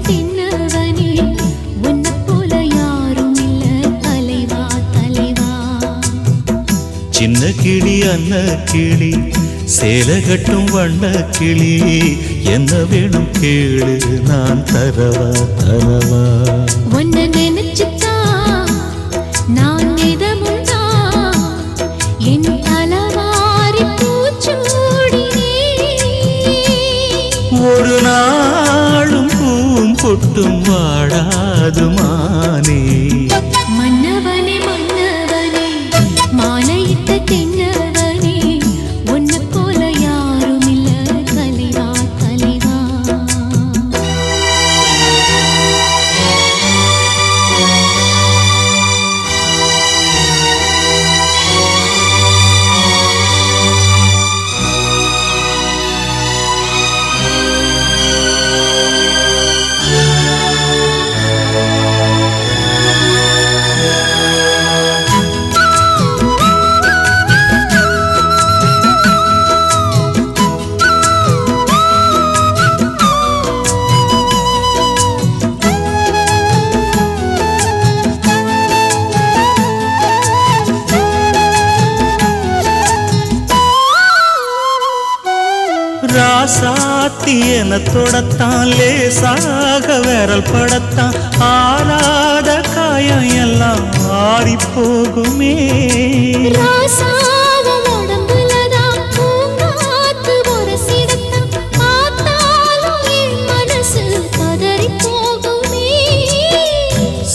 தின்னவனே உன்னை போல யாரும் இல்ல தலைவா தலைவா. சின்ன கிளி அன்ன கிளி சேல கட்டும் வண்ண கிளி என்ன வேணும் கேளு நான் தரவா தரவா. உன்னை நினைச்சுதான் நான் நிதமும் தான் என் தலவாரி பூச்சூடினே. ஒரு நாளும் பூம் பொட்டும் வாடாது மானே. மன்னவனே மன்னவனே மாலையிட்ட தென்னவனே உன்னை போல யாரும் இல்ல தலைவா தலைவா. ராசாத்தி என தொடத்தான் லேசாக விரல் படத்தான் ஆறாத காயம் எல்லாம் ஆறி போகுமே. ராசாவ உடம்புலதான் பூங்காத்து உரசிடத்தான் பார்த்தாலும் என் மனசு பதறி போகுமே.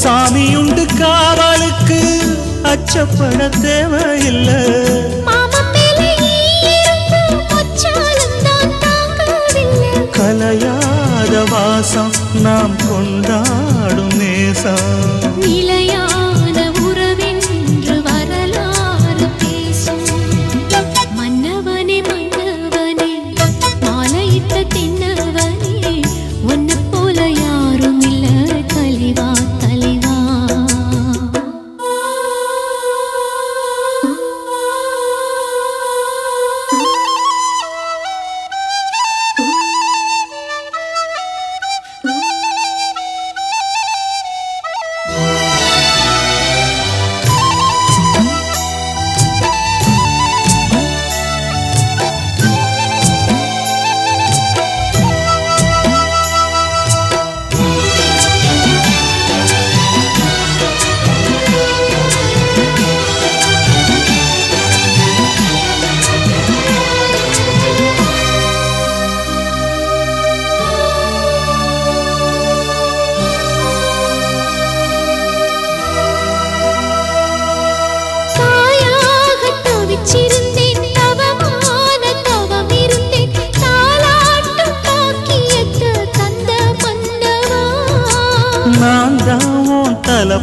சாமியுண்டு காவலுக்கு அச்சப்பட தேவையில்லை. கலையாத வாசம் நாம் கொண்டாடும் நேசம் நிலையான உறவென்று வரலாறு பேசும். மன்னவனே மன்னவனே மாலையிட்ட தென்னவனே உன்னை போல யாரும் இல்ல தலைவா தலைவா.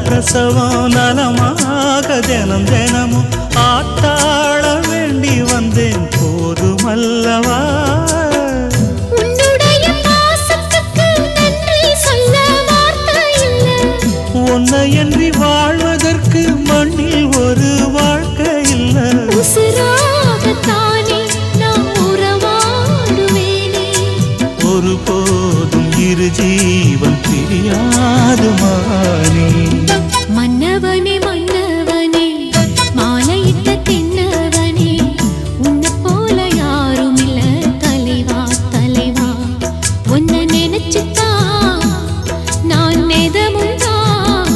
பிரசவம் நலமாக தினம் தினமும் ஆத்தாள வேண்டி வந்தேன் போதுமல்லவா. உன்னையன்றி வாழ்வதற்கு மண்ணில் ஒரு வாழ்க்கை இல்லை. ஒருபோதும் இரு ஜீவன் பிரியாது மானே. மன்னவனே மன்னவனே மாலையிட்ட தென்னவனே உன்னை போல யாரும் இல்ல தலைவா தலைவா. உன்னை நினைச்சுதான் நான் நெதமும் தான்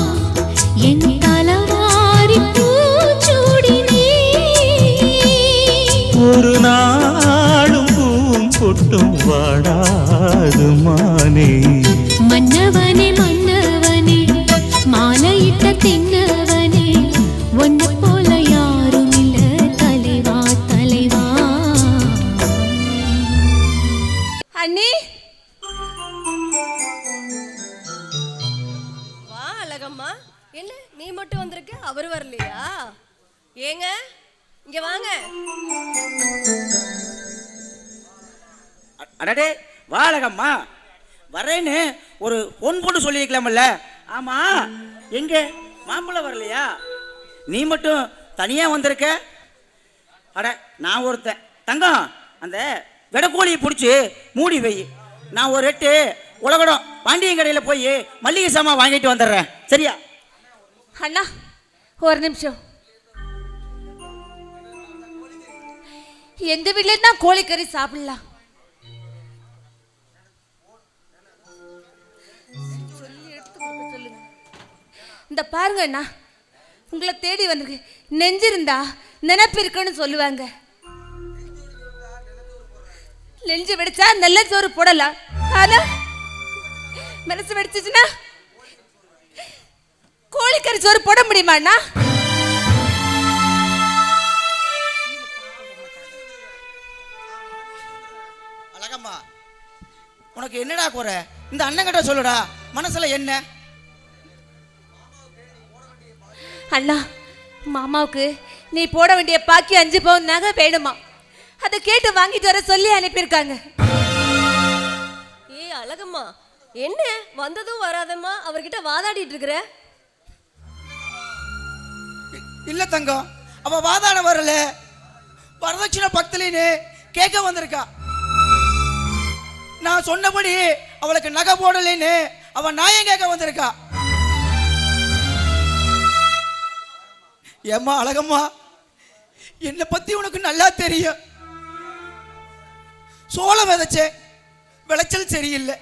என் தலவாரி பூச்சூடினே. ஒரு நாளும் பூம் பொட்டும் வாடாது மானே. மன்னவனே மன்னவனே மாலையிட்ட தென்னவனே உன்னை போல யாரும் இல்ல தலைவா தலைவா. அண்ணி வா அழகம்மா. என்ன நீ மட்டும் வந்திருக்க, அவர் வரலையா? ஏங்க இங்க வாங்க. அடடே வா அழகம்மா, வரேன்னு ஒரு பொன் போட்டு சொல்லியிருக்கலாமல்ல. ஆமா எங்க மாம்பழம் வரலையா? நீ மட்டும் தனியா வந்திருக்க. அட நான் ஒருத்தன் தங்கம், அந்த வெடக்கோழியை பிடிச்சி மூடி வை. நான் ஒரு எட்டு உலகடம் பாண்டியன் கடையில் போய் மல்லிகை சாமான் வாங்கிட்டு வந்துடுறேன். சரியா? அண்ணா ஒரு நிமிஷம். எங்க வீட்ல தான் கோழிக்கறி சாப்பிடலாம். இந்த பாருங்க அண்ணா, உங்களை தேடி வந்திருக்கு. நெஞ்சிருந்தா நினைப்பு இருக்குன்னு சொல்லுவாங்க. நெஞ்சு வெடிச்சா நல்ல சோறு போடலாம். ஆனா மனசு வெடிச்சுச்சுன்னா கோழிக்கறி சோறு போட முடியுமா அண்ணா? அழகம்மா, உனக்கு என்னடா குறை? இந்த அண்ணன் கிட்ட சொல்லுடா, மனசுல என்ன? அண்ணா, மாமாவுக்கு நீ போட வேண்டிய பாக்கி 5 பவுன் நகை வேணுமா? அதை கேட்டு வாங்கிட்டு வர சொல்லி அனுப்பியிருக்காங்க. ஏ அழகம்மா, என்ன வந்ததும் வராதம்மா அவர்கிட்ட வாதாடிட்டு இருக்கிற? இல்ல தங்கம், அவ வாதாட வரல, வரதட்சணை பக்தலின்னு கேட்க வந்திருக்கா. நான் சொன்னபடி அவளுக்கு நகை போடலைன்னு அவ நியாயம் கேட்க வந்திருக்கா. ஏம்மா அழகம்மா, என்னை பத்தி உனக்கு நல்லா தெரியும். சோளம் விதைச்சேன், விளைச்சல் சரியில்லை.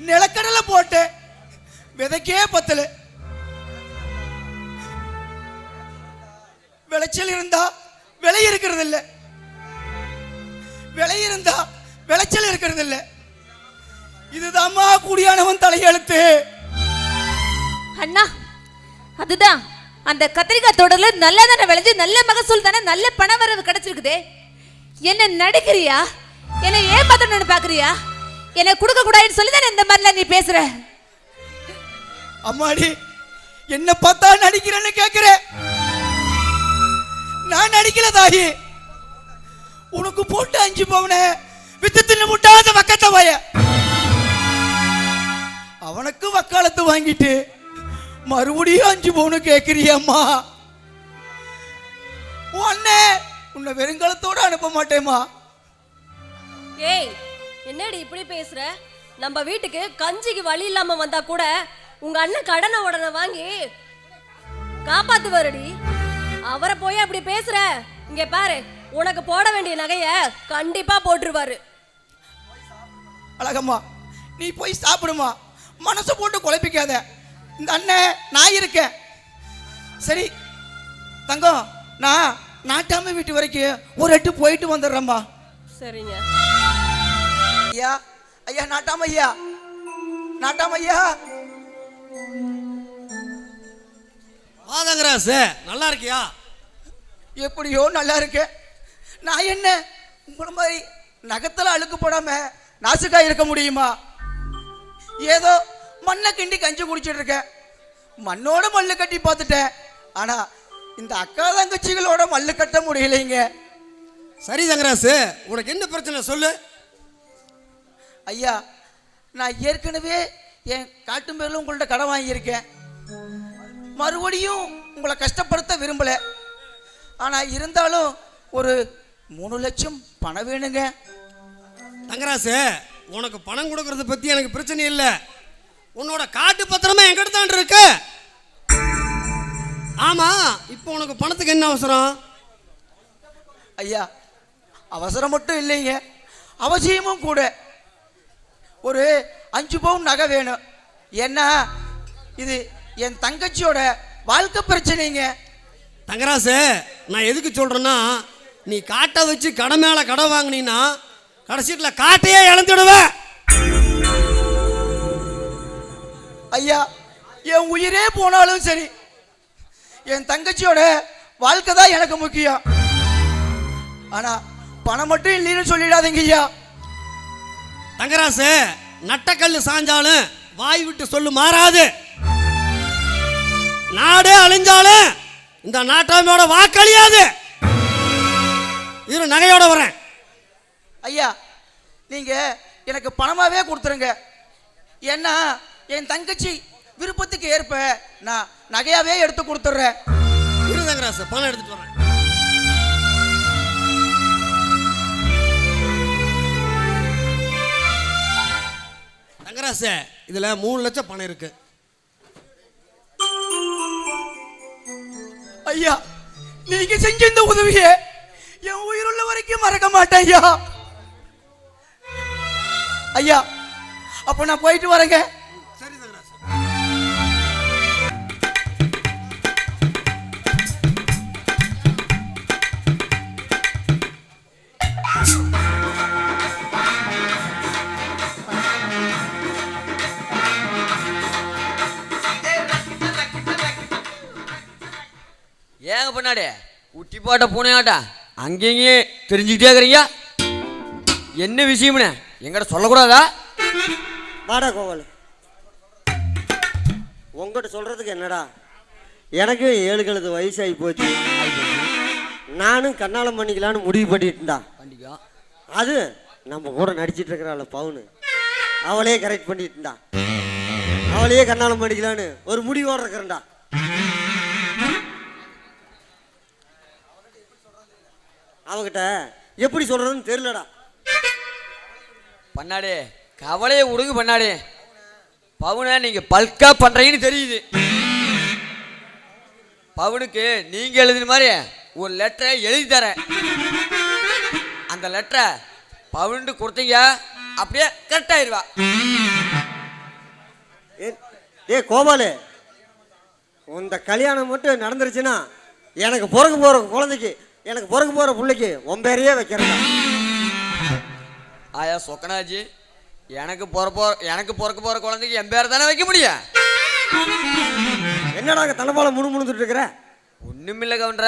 நிலக்கடலை போட்டேன், விதைக்கே பத்தல. விளைச்சல் இருந்தா விலை இருக்கிறது இல்லை, விலை இருந்தா விளைச்சல் இருக்கிறது இல்லை. இதுதாம்மா கூடியானவன் தலையெழுத்து. அண்ணா, அதுதான் அந்த கத்திரிக்காய் தோட்டத்துல நல்லா தானே விளைஞ்சு நல்ல மகசூல் தானே, நல்ல பண வரவு கிடைச்சிருக்குதே. என்ன நடிக்கிறியா? என்ன ஏமாத்தணும்னு பாக்குறியா? என்ன கொடுக்க கூடாதுன்னு சொல்லி தானே இந்த மாதிரிலாம் நீ பேசுற. அம்மாடி, என்ன பார்த்தா நடிக்கிறேன்னு கேட்கிற? நான் நடிக்கல தாயி. உனக்கு போட்டு 5 பவுன வித்து தின்னு முட்டாத வக்கத்த வாய. அவனுக்கு வக்காலத்து வாங்கிட்டு மறுபடியும் 5 பவுன் கேட்கிறியம்மா? உன்னை உன்னை வெறுங்காலத்தோட அனுப்ப மாட்டேம்மா. ஏய், என்னடி இப்படி பேசுற? நம்ம வீட்டுக்கு கஞ்சிக்கு வழி இல்லாம வந்தா கூட உங்க அண்ணன் கடனை உடனே வாங்கி காப்பாத்துவாருடி. அவரை போய் அப்படி பேசுற? இங்க பாரு, உனக்கு போட வேண்டிய நகைய கண்டிப்பா போட்டுருவாரு. அழகம்மா, நீ போய் சாப்பிடுமா, மனசை போட்டு குழப்பிக்காத. இந்த அண்ணன் நான் இருக்கேன். சரி தங்கம், நான் நாட்டாம வீட்டு வரைக்கும் ஒரு எட்டு போயிட்டு வந்துடுறேம்மா. சரிங்க ஐயா. ஐயா நாட்டாம ஐயா, நாட்டாம ஐயா. வாதங்கராசு, நல்லா இருக்கியா? எப்படியோ நல்லா இருக்கேன். நான் என்ன உங்கள மாதிரி நகத்தில் அழுக்கு போடாம நாசுக்கா இருக்க முடியுமா? ஏதோ மண்ணை கிண்டி கஞ்சி குடிச்சிட்டு இருக்கேன். மண்ணோட மல்லு கட்டி பார்த்துட்டேன், ஆனா இந்த அக்கா தங்கச்சிகளோட மல்லு கட்ட முடியலைங்க. சரி தங்கராசு, உனக்கு என்ன பிரச்சனை சொல்லு. ஐயா, நான் ஏற்கனவே என் காட்டு பேரில் உங்கள்ட்ட கடன் வாங்கியிருக்கேன். மறுபடியும் உங்களை கஷ்டப்படுத்த விரும்பல. ஆனா இருந்தாலும் ஒரு 3 லட்சம் பணம் வேணுங்க. தங்கராசு, உனக்கு பணம் கொடுக்கறத பத்தி எனக்கு பிரச்சனை இல்லை. உன்னோட காட்டு பத்திரமா என்கிட்ட தான் இருக்கு. ஆமா, இப்போ உனக்கு பணத்துக்கு என்ன அவசரம்? ஐயா, அவசரம் மட்டும் இல்லைங்க, அவசியமும் கூட. ஒரு 5 பவுன் நகை வேணும். ஏன்னா இது என் தங்கச்சியோட வாழ்க்கை பிரச்சனைங்க. தங்கராசு, நான் எதுக்கு சொல்றேன்னா, நீ காட்டை வச்சு கடை மேல கடை வாங்கினீன்னா கடைசியில் காட்டையே இழந்துடுவேன். ஐயா, என் உயிரே போனாலும் சரி, என் தங்கச்சியோட வாழ்க்கை தான் எனக்கு முக்கியம். ஆனா பணம் மட்டும் இல்லைன்னு சொல்லிடாதீங்க ஐயா. தங்கராசு, நட்டக்கல்லு சாஞ்சாலும் வாய் விட்டு சொல்லு மாறாது. நாடே அழிஞ்சாலும் இந்த நாட்டாமையோட வாக்களியாது. இரு, நகையோட வரேன். ஐயா, நீங்க எனக்கு பணமாவே கொடுத்துருங்க. ஏன்னா என் தங்கச்சி விருப்பத்துக்கு ஏற்ப நான் நகையாவே எடுத்து கொடுத்துட்றேன். இரு தங்கராசு, பணம் எடுத்துட்டு வரேன். தங்கராசு, இதுல 3 லட்சம் பணம் இருக்கு. ஐயா, நீங்க செஞ்ச இந்த உதவியை என் உயிருள்ள வரைக்கும் மறக்க மாட்டேன் ஐயா. ஐயா, அப்ப நான் போயிட்டு வரேங்க. சரி தங்கராசு. ஏங்க பண்ணாடே குட்டி பாட்ட பூனையாட்டா அங்கேயே தெரிஞ்சுக்கிட்டே இருக்கிறீங்க. என்ன விஷயம்னு எங்கிட்ட சொல்லக்கூடாதா? வாடா கோவல், உங்கள்கிட்ட சொல்கிறதுக்கு என்னடா, எனக்கு 7 வயசாகி போச்சு. நானும் கண்ணாலம் பண்ணிக்கலான்னு முடிவு பண்ணிட்டுண்டா. கண்டிப்பா அது நம்ம கூட நடிச்சிட்டு இருக்கிறாள் பவுனு, அவளையே கரெக்ட் பண்ணிட்டுண்டா. அவளையே கண்ணாலம் பண்ணிக்கலான்னு ஒரு முடிவோடு இருக்கிறேன்டா. அவகிட்ட எப்படி சொல்கிறதுன்னு தெரியலடா. பண்ணாடே கவலையை விடுங்க பண்ணாடே. பவுனை நீங்க பல்கா பண்றீங்கன்னு தெரியுது. பவுனுக்கு நீங்க எழுதுன மாதிரி ஒரு லெட்டரை எழுதி தரேன். அந்த லெட்டரை பவுனுக்கு கொடுத்தீங்க அப்படியே கரெக்ட் ஆயிடுவா. ஏ கோபாலு, இந்த கல்யாணம் மட்டும் நடந்துருச்சுன்னா எனக்கு பிறகு போகிற குழந்தைக்கு, எனக்கு பிறகு போகிற பிள்ளைக்கு உன் பேரையே வைக்கிறேன். ஆயா சொக்கனாஜி, எனக்கு பிறக்க போற குழந்தைக்கு என் பேரை தானே வைக்க முடியும். என்னடா தலைப்பால முணுமுணுத்துட்டு இருக்கிற? ஒண்ணுமில்லை கவுண்டர,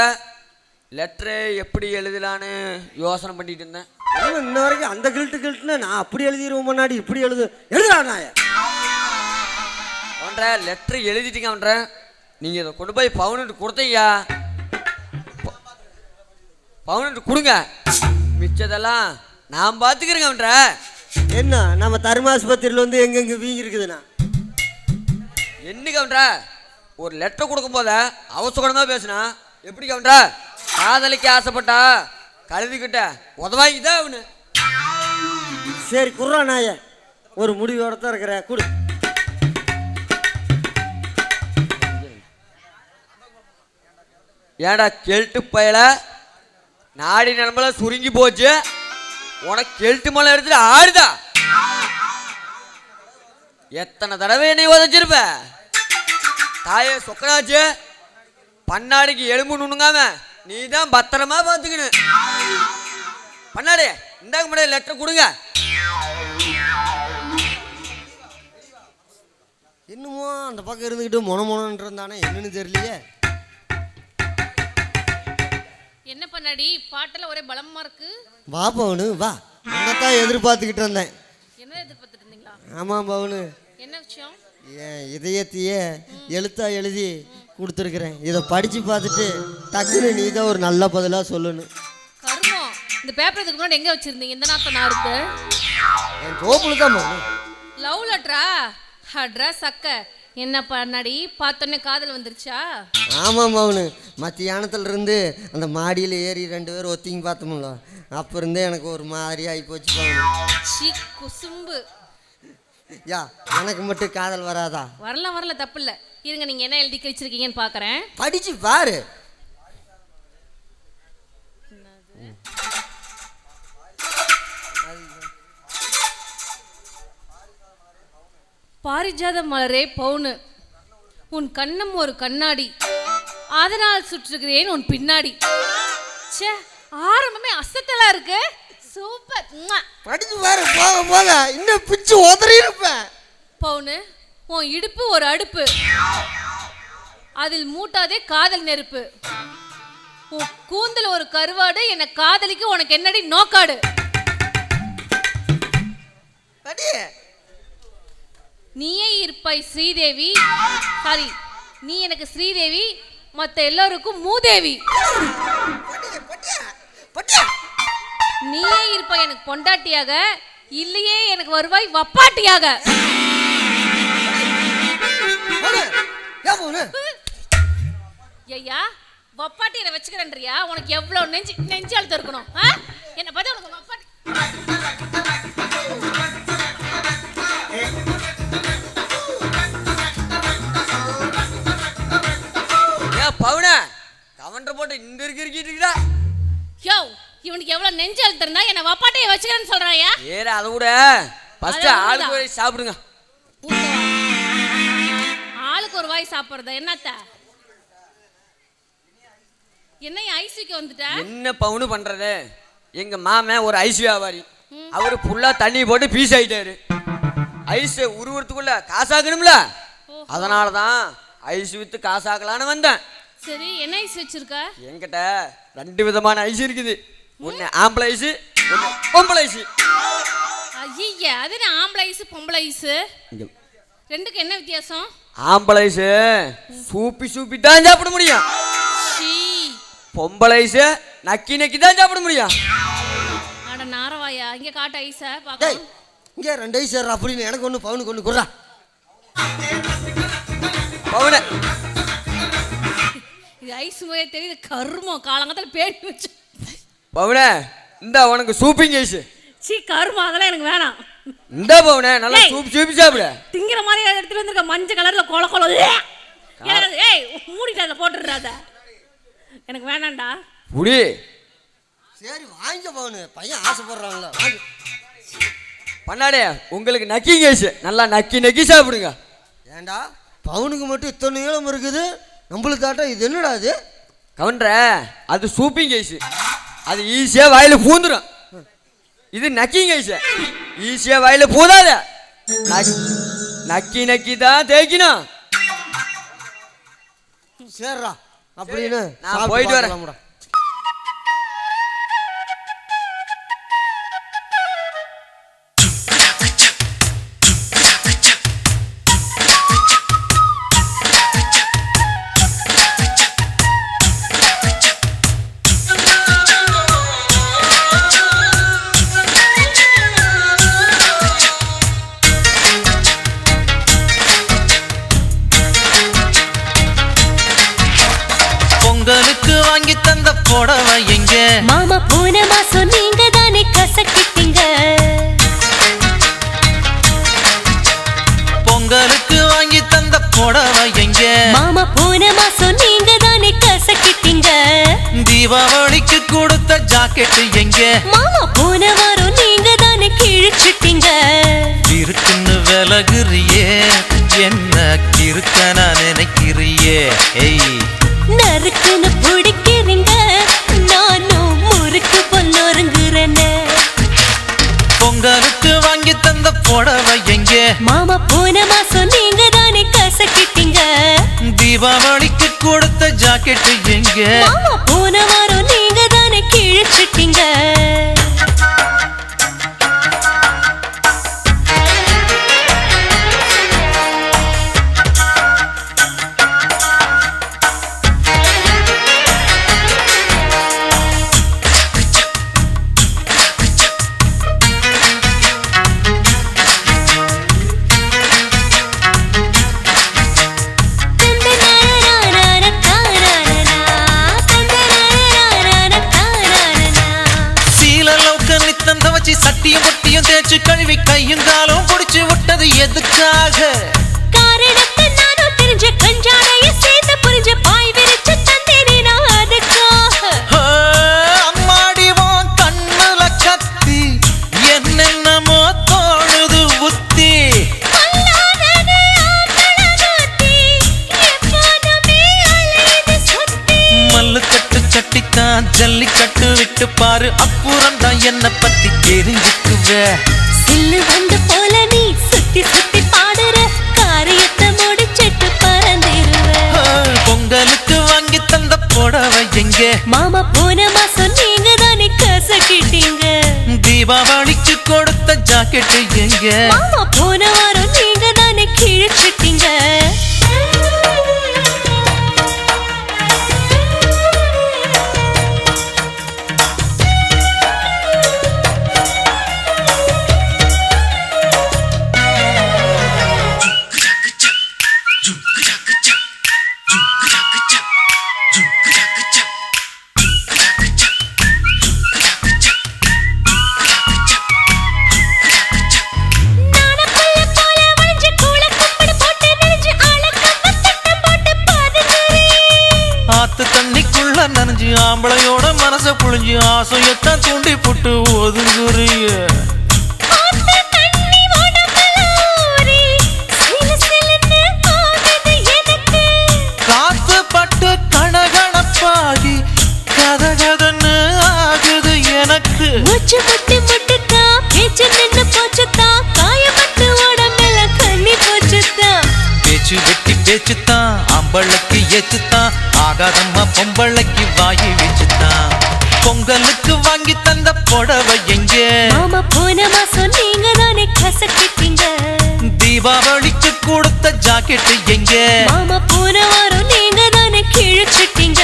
லெட்டரை எப்படி எழுதலான்னு யோசனை பண்ணிட்டு இருந்தேன். இன்ன வரைக்கும் அந்த கில்ட்டுன்னு நான் அப்படி எழுதிடுவோம், முன்னாடி இப்படி எழுதுடா நாய. கவுண்டர லெட்டர் எழுதிட்டீங்க கவுண்டர, நீங்க இதை கொண்டு போய் பவுனுட்டு கொடுத்தீங்க. பவுனுட்டு கொடுங்க, மிச்சதெல்லாம் நான் பார்த்துக்கிறேன் கவுண்டர. என்ன நம்ம தர்மாஸ்பத்திரியில் வந்து எங்கெங்க வீங்கி இருக்குதுண்ணா? என்ன கவுண்டர, ஒரு லெட்டர் கொடுக்கும் போத அவசரமா பேசுனா எப்படி கவுண்டர? காதலிக்கு ஆசைப்பட்டா கழுதிக்கிட்ட உதவாங்கிதான் அவனு. சரி குர்ரா நாய, ஒரு முடிவோட தான் இருக்கிற கொடு. ஏடா கெல்ட்டு பயல, நாடி நரம்பல சுருங்கி போச்சு, உனக்கு கெல்ட்டு மலை எடுத்துட்டு ஆடுதா? எத்தனை தடவை என்னை உதச்சிருப்ப தாயே சொக்கனாச்சு. பண்ணாடிக்கு எலும்பு நுணுங்காம நீ தான் பத்திரமா பார்த்துக்கணும். பண்ணாடி இந்தாங்க முடியாது லெட்டர் கொடுங்க. என்னமோ அந்த பக்கம் இருந்துக்கிட்டு மொனமொனன்னு இருந்தானே, என்னன்னு தெரியலையே. என்ன பண்ணாடி பாட்டில் ஒரே பலமா இருக்கு. வா பவுனு வா, என்னத்தான் எதிர்பார்த்துக்கிட்டு இருந்தேன். என்ன எதிர்பார்த்துட்டு இருந்தீங்களா? ஆமாம் பவுனு, என்ன விஷயம்? என் இதயத்தையே எழுத்தா எழுதி கொடுத்துருக்குறேன். இதை படித்து பார்த்துட்டு டக்குன்னு நீ தான் ஒரு நல்ல பதிலாக சொல்லணும். கருமம், இந்த பேப்பர் இதுக்கு முன்னாடி எங்கே வச்சிருந்தீங்க? இந்த நாத்த நான் இருக்கு என் தோப்புல தான் பவுனு. லவ் லெட்டரா? அட்ரா சக்க. என்ன பண்ணாடி பார்த்தோன்னே காதல் வந்துருச்சா? ஆமாம் பவுனு, மத்தியானத்துல இருந்து அந்த மாடியில் ஏறி 2 பேரும் ஒத்திங்க பார்த்தோம்ல, அப்போ இருந்தே எனக்கு ஒரு மாதிரி ஆகி போச்சு பவுனு. சி குசும்பு. யா, எனக்கு மட்டும் காதல் வராதா? வரல தப்பு இல்லை. இருங்க, நீங்க என்ன எழுதி வச்சிருக்கீங்கன்னு பார்க்குறேன். படிச்சு பாரு. பாரிஜாத மலரே பவுனு, உன் கண்ணம் ஒரு கண்ணாடி, அதனால் சுற்றுகிறேன் உன் பின்னாடி. ச்சே, ஆரம்பமே அசத்தலா இருக்கு. சூப்பர். படிச்சு பாரு, போக போக இன்னும் பிச்சு உதறி இருப்பேன். பவுனு, உன் இடுப்பு ஒரு அடுப்பு, அதில் மூட்டாதே காதல் நெருப்பு. உன் கூந்தல் ஒரு கருவாடு, என்ன காதலிக்கு உனக்கு என்னடி நோக்காடு. நீயே இருப்பாய் ஸ்ரீதேவி, சாரி நீ எனக்கு ஸ்ரீதேவி, மற்ற எல்லோருக்கும் மூதேவி. நீயே இருப்பாய் எனக்கு பொண்டாட்டியாக, இல்லையே எனக்கு வருவாய் வப்பாட்டியாக. ஐயா, வப்பாட்டி என்ன வச்சுக்கிறேன்றியா? உனக்கு எவ்வளவு நெஞ்சு அழுத்தம் இருக்கணும்? என்ன பார்த்து உனக்கு வப்பாட்டி எவ்வளவு நெஞ்சு அழுத்திருந்தா என்ன வப்பாட்டையை வச்சுக்கிறேன்னு சொல்றாயா? ஏற அதை விட ஃபர்ஸ்ட் ஆளுக்கு ஒரு சாப்பிடுங்க. ஆளுக்கு ஒரு வாய் சாப்பிடுறத என்னத்த? என்ன ஐஸ்விக்கு வந்துட்ட? என்ன பவுனு பண்றது? எங்க மாமன் ஒரு ஐஸ் வியாபாரி, அவரு ஃபுல்லா தண்ணி போட்டு பீஸ் ஆயிட்டாரு. ஐஸ் உருவத்துக்குள்ள காசாக்கணும்ல, அதனாலதான் ஐஸ் வித்து காசாக்கலான்னு வந்தேன். சரி, என்ன ஐஸ் வச்சிருக்க? என்கிட்ட 2 விதமான ஐஸ் இருக்குது. ஒன்னு ஆம்பளை ஐஸ், ஒன்னு பொம்பளை ஐஸ். ஐயா, அது என்ன ஆம்பளை ஐஸ் பொம்பளை ஐஸ்? ரெண்டுக்கு என்ன வித்தியாசம்? ஆம்பளை ஐஸ் சூப்பி சூப்பி தான் சாப்பிட முடியும். பொம்பளை ஐஸ் நக்கி நக்கி தான் சாப்பிட முடியும். அட நாரவாயா, இங்க காட்டு ஐஸ பாக்கலாம். இங்கே 2 ஐஸ் அப்படின்னு எனக்கு ஒன்று பவுனுக்கு ஒன்று குறா. பவுனு இது ஐஸ் முறையே தெரியுது. கருமம் காலங்கத்தில் பேட்டி வச்சு. பவுனே இந்த உனக்கு சூப்பிங் ஐஸ். சீ கருமம், அதெல்லாம் எனக்கு வேணாம். இந்த பவுனே நல்லா சூப் சூப்பி சாப்பிடு. திங்கிற மாதிரி எடுத்துட்டு வந்திருக்க மஞ்சள் கலர்ல கொல கொல. ஏய் மூடிட்டு அதை போட்டுடுறாத, எனக்கு வேணாம்டா. புடி. சரி வாங்க பவுனு, பையன் ஆசைப்படுறாங்களா? பண்ணாடே உங்களுக்கு நக்கிங் ஐஸ், நல்லா நக்கி நக்கி சாப்பிடுங்க. ஏண்டா பவுனுக்கு மட்டும் இத்தனை நீளம் இருக்குது, நம்மளுக்கு தாட்டா இது என்னடா அது? கவுண்டர அது சூப்பிங் ஐஸ், அது ஈஸியா வாயில பூந்துடும். இது நக்கிங் ஐஸ், ஈஸியா வாயில பூதாத. நக்கி நக்கி தான் தேய்க்கணும். சரிடா அப்படின்னு நான் போயிட்டு வரேன். பொங்கலுக்கு வாங்கி தந்த புடவை எங்க? மாமா போன மாசம் நீங்க தானே கசக்கிட்டீங்க. பொங்கலுக்கு வாங்கி தந்த புடவை எங்க? மாமா போன மாசம் நீங்க தானே கசக்கிட்டீங்க. தீபாவளிக்கு கொடுத்த ஜாக்கெட் எங்க? மாமா போன வாரம் நீங்க தானே கிழிச்சிட்டீங்க. இருக்குன்னு விலகுறியே, என்ன கிறுக்கனா நினைக்கிறியே? ஏய் நறுக்குன்னு பிடிக்கிறீங்க, நானும் முறுக்கு பொன்னொருங்குறேன்னு. பொங்கலுக்கு வாங்கி தந்த புடவை எங்க? மாமா போன மாசம் நீங்க தானே கசக்கிட்டீங்க. தீபாவளிக்கு கொடுத்த ஜாக்கெட் எங்க? மாமா போன வாரம் நீங்க தானே கிழிச்சிட்டீங்க. சட்டியும் பொட்டியும் தேய்ச்சி கழுவி கையும் காலும் பிடிச்சு விட்டது எதுக்காக? காரணத்தை நானும் தெரிஞ்ச கஞ்சாடைய சேர்த்து புரிஞ்ச பாய் விரிச்சு தந்தேனே நான் அதுக்காக. அம்மாடிவோம் கண்ணுல கத்தி என்னென்னமோ தோணுது புத்தி. மல்லு கட்டு கட்டித்தான் ஜல்லிக்கட்டு விட்டு பாரு, அப்புறம் தான் என்ன பத்தி தெரிஞ்சுக்குவே. சில்லு வந்து போல நீ சுத்தி சுத்தி பாடுற, காரியத்தை முடிச்சிட்டு பறந்துருவ. பொங்கலுக்கு வாங்கி தந்த புடவை எங்க? மாமா போன மாசம் நீங்க தானே கசக்கிட்டீங்க. தீபாவளிக்கு கொடுத்த ஜாக்கெட் எங்க? மாமா போன வாரம் நீங்க தானே கிழிச்சிட்டீங்க. நனைஞ்சு ஆம்பளையோட மனச புழிஞ்சு ஆசையத்தான் தூண்டி ஆத்து தண்ணி உடம்புல ஊறி சிலு சிலுன்னு ஆகுது எனக்கு. காத்து பட்டு கணகணப்பாகி கதகதன்னு ஆகுது எனக்கு. மூச்சு முட்டி முட்டுத்தான் பேச்சு நின்னு போச்சுத்தான் காயப்பட்டு உடம்பெல்லாம் கண்ணி போச்சுத்தான். பேச்சு வெட்டி பேச்சுத்தான் அம்பளைக்கு ஏச்சுத்தான் ஆகாதம்மா பொம்பளைக்கு வாயி வச்சுத்தான். பொங்கலுக்கு வாங்கி தந்த புடவை எங்கே? மாமா போன மாசம் நீங்க தானே கசக்கிட்டீங்க. தீபாவளிக்கு கொடுத்த ஜாக்கெட் எங்கே? மாமா போன வாரம் நீங்க தானே கிழிச்சிட்டீங்க.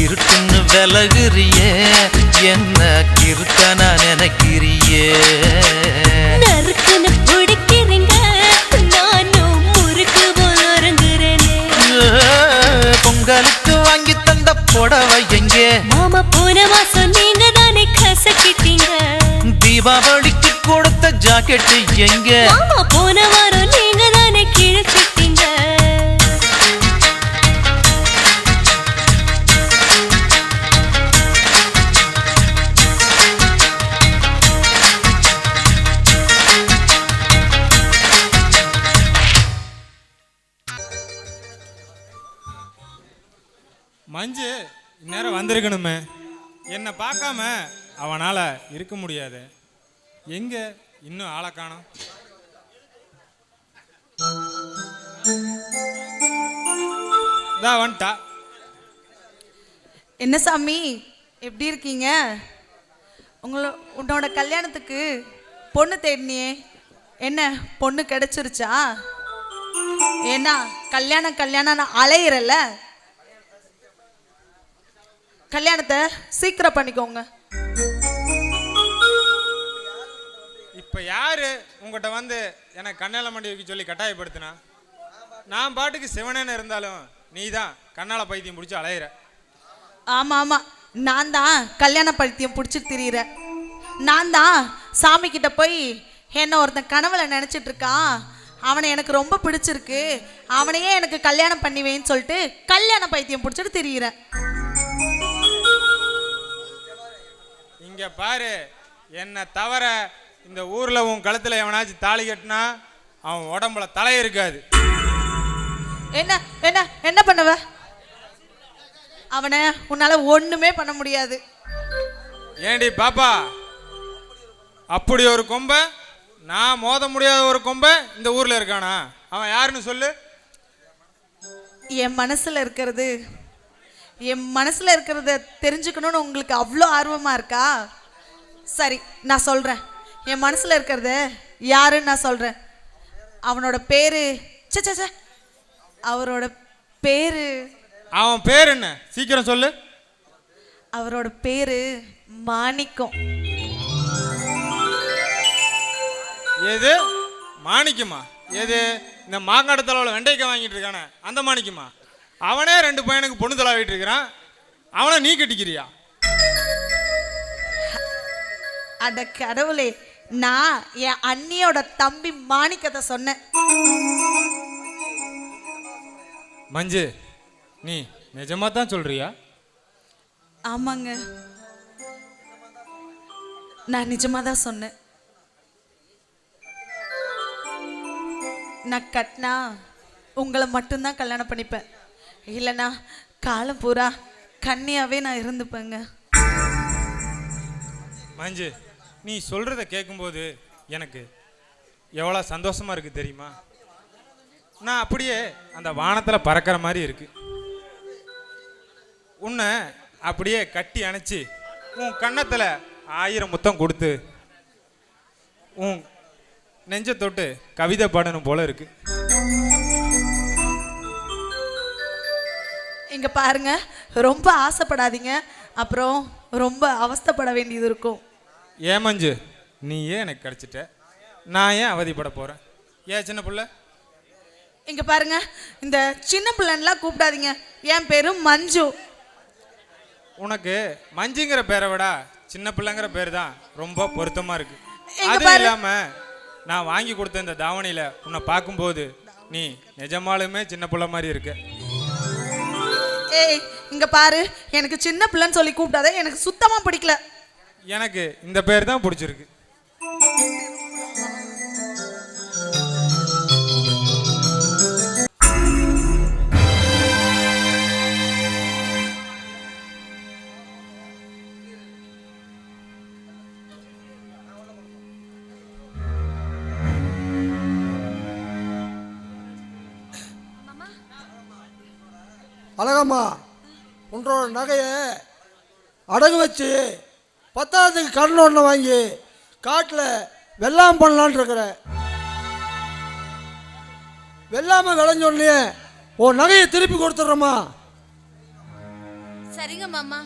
இருக்குன்னு விலகுறியே என்ன கிறுக்கனா நினைக்கிறியே? நறுக்குன்னு பிடிக்கிறீங்க நானும் முறுக்கு போல இறங்குறேனே. பொங்கலுக்கு வாங்கி தந்த புடவை எங்கே? மாமா போன மாசம் நீங்க தானே கசக்கிட்டீங்க. தீபாவளிக்கு கொடுத்த ஜாக்கெட் எங்கே? மாமா போன வாரம் நீங்க தானே கிழிச்சிட்டீங்க. மஞ்சு இந்நேரம் வந்திருக்கணுமே, என்னை பார்க்காம அவனால் இருக்க முடியாது. எங்கே இன்னும் ஆளை காணோம்? வந்துட்டா. என்ன சாமி எப்படி இருக்கீங்க? உன்னோட கல்யாணத்துக்கு பொண்ணு தேடினியே, என்ன பொண்ணு கிடைச்சிருச்சா? ஏன்னா கல்யாணம் அலையிறல்ல, கல்யாணத்தை சீக்கிரம் பண்ணிக்கோங்க. இப்போ யாரு உங்கள்கிட்ட வந்து எனக்கு கண்ணால மண்டி வைக்க சொல்லி கட்டாயப்படுத்தினா? நான் பாட்டுக்கு சிவனேன்னு இருந்தாலும் நீ தான் கண்ணால பைத்தியம் பிடிச்சி அலையிற. ஆமாம் ஆமாம், நான் தான் கல்யாண பைத்தியம் பிடிச்சிட்டு திரியிறேன். நான் தான் சாமி கிட்ட போய் என்ன ஒருத்தன் கனவுல நினச்சிட்டு இருக்கான், அவனை எனக்கு ரொம்ப பிடிச்சிருக்கு, அவனையே எனக்கு கல்யாணம் பண்ணிவேன்னு சொல்லிட்டு கல்யாண பைத்தியம் பிடிச்சிட்டு திரியிறேன். இங்க பாரு, என்ன தவிர இந்த ஊர்ல உன் கழுத்துல எவனாச்சும் தாலி கட்டினா அவன் உடம்புல தலை இருக்காது. என்ன என்ன என்ன பண்ணுவ? அவனை உன்னால ஒண்ணுமே பண்ண முடியாது. ஏண்டி பாப்பா, அப்படி ஒரு கொம்பை, நான் மோத முடியாத ஒரு கொம்பை இந்த ஊர்ல இருக்கானா? அவன் யாருன்னு சொல்லு. என் மனசுல இருக்கிறத தெரிஞ்சுக்கணும்னு உங்களுக்கு அவ்வளோ ஆர்வமா இருக்கா? சரி, நான் சொல்றேன். என் மனசுல இருக்கிறத யாருன்னு நான் சொல்றேன். அவனோட பேரு அவரோட பேரு. அவன் பேர் என்ன? சீக்கிரம் சொல்லு. அவரோட பேரு மாணிக்கம். எது மாணிக்கமா? எது இந்த மாங்காடு தலைவில் வெண்டைக்காய் வாங்கிட்டு இருக்கானே அந்த மாணிக்கமா? அவனே 2 பையனுக்கு பொண்ணு தலாவிட்டு இருக்கிறான், அவனை நீ கட்டிக்கிறியா? அட கடவுளே, நான் என் அண்ணியோட தம்பி மாணிக்கத்தை சொன்னேன். மஞ்சு, நீ நிஜமா தான் சொல்றியா? ஆமாங்க, நான் நிஜமா தான் சொன்னேன். நான் கட்டினா உங்களை மட்டும்தான் கல்யாணம் பண்ணிப்பேன், இல்லைன்னா காலம் பூரா கன்னியாவே நான் இருந்துப்பேங்க. மஞ்சு, நீ சொல்றத கேட்கும்போது எனக்கு எவ்வளோ சந்தோஷமா இருக்கு தெரியுமா? நான் அப்படியே அந்த வானத்தில் பறக்கிற மாதிரி இருக்கு. உன்னை அப்படியே கட்டி அணைச்சி உன் கன்னத்தில் 1000 முத்தம் கொடுத்து உன் நெஞ்ச தொட்டு கவிதை பாடணும் போல இருக்கு. இங்க பாருங்க, ரொம்ப ஆசைப்படாதீங்க, அப்புறம் ரொம்ப அவஸ்தைப்பட வேண்டியது இருக்கும். ஏன் மஞ்சு, நீ ஏன் எனக்கு கிடைச்சிட்ட, நான் ஏன் அவதிப்பட போறேன்? ஏன் சின்ன பிள்ளை? இங்க பாருங்க, இந்த சின்ன பிள்ளைலாம் கூப்பிடாதீங்க, என் பேரு மஞ்சு. உனக்கு மஞ்சுங்கிற பேரை விட சின்ன பிள்ளைங்கிற பேர் தான் ரொம்ப பொருத்தமா இருக்கு. எங்க அது பாரு. இல்லாம நான் வாங்கி கொடுத்த இந்த தாவணியில உன்னை பார்க்கும்போது நீ நிஜமாலுமே சின்ன பிள்ளை மாதிரி இருக்க. ஏய், இங்க பாரு, எனக்கு சின்ன பிள்ளைன்னு சொல்லி கூப்பிடாத, எனக்கு சுத்தமா பிடிக்கல. எனக்கு இந்த பேர் தான் பிடிச்சிருக்கு. அழகம்மா, உன்னோட நகையை அடகு வச்சு 10,000க்கு கடன் ஒன்று வாங்கி காட்டில் வெள்ளாமை பண்ணலான் இருக்கிறேன். வெள்ளாமை விளைஞ்சோடனே உன் நகையை திருப்பி கொடுத்துட்றோம்மா. சரிங்க மாமா.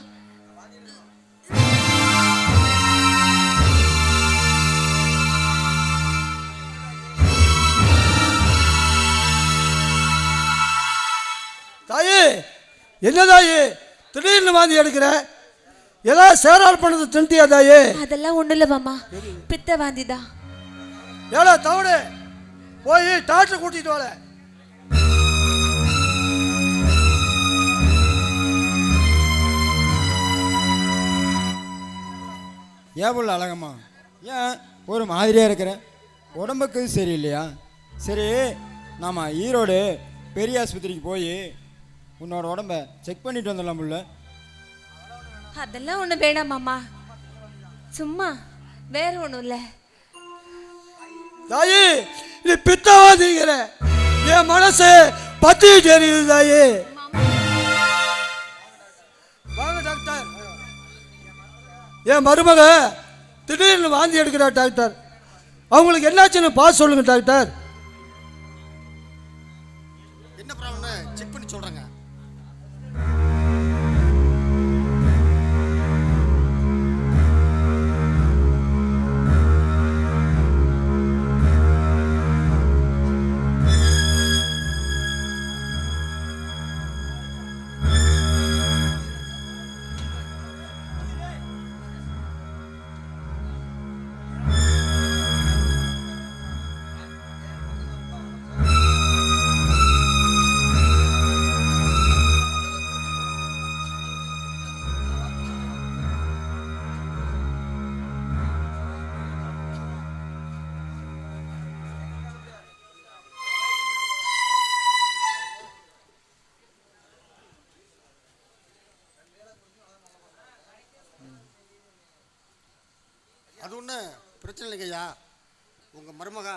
தாயே, என்ன தாயே திடீர்னு வாந்தி எடுக்கிற? ஏதாவது சேரால் பண்ணது திண்டியா தாயே? அதெல்லாம் ஒண்ணும் இல்ல மாமா, பித்த வாந்தி தான். ஏடா தவடு, போய் டாக்டர் கூட்டிட்டு வாழ. ஏன் புள்ள அழகம்மா, ஏன் ஒரு மாதிரியாக இருக்கிற? உடம்புக்கு சரியில்லையா? சரி, நாம் ஈரோடு பெரிய ஆஸ்பத்திரிக்கு போய் உன்னோட உடம்ப செக் பண்ணிட்டு வந்துடலாம் புள்ள. அதெல்லாம் ஒண்ணும் வேணாம் மாமா, சும்மா வேற ஒண்ணும் இல்ல. தாயே, நீ பித்தவாதிங்கிற, என் மனசு பத்தி தெரியுது தாயே. வாங்க டாக்டர். என் மருமக திடீர்னு வாந்தி எடுக்கிறா டாக்டர். அவங்களுக்கு என்னாச்சுன்னு பார்த்து சொல்லுங்க டாக்டர். என்ன ப்ராப்ளம்னு செக் பண்ணி சொல்றேங்க. அது ஒன்றும் பிரச்சனை இல்லைங்கய்யா. உங்கள் மருமக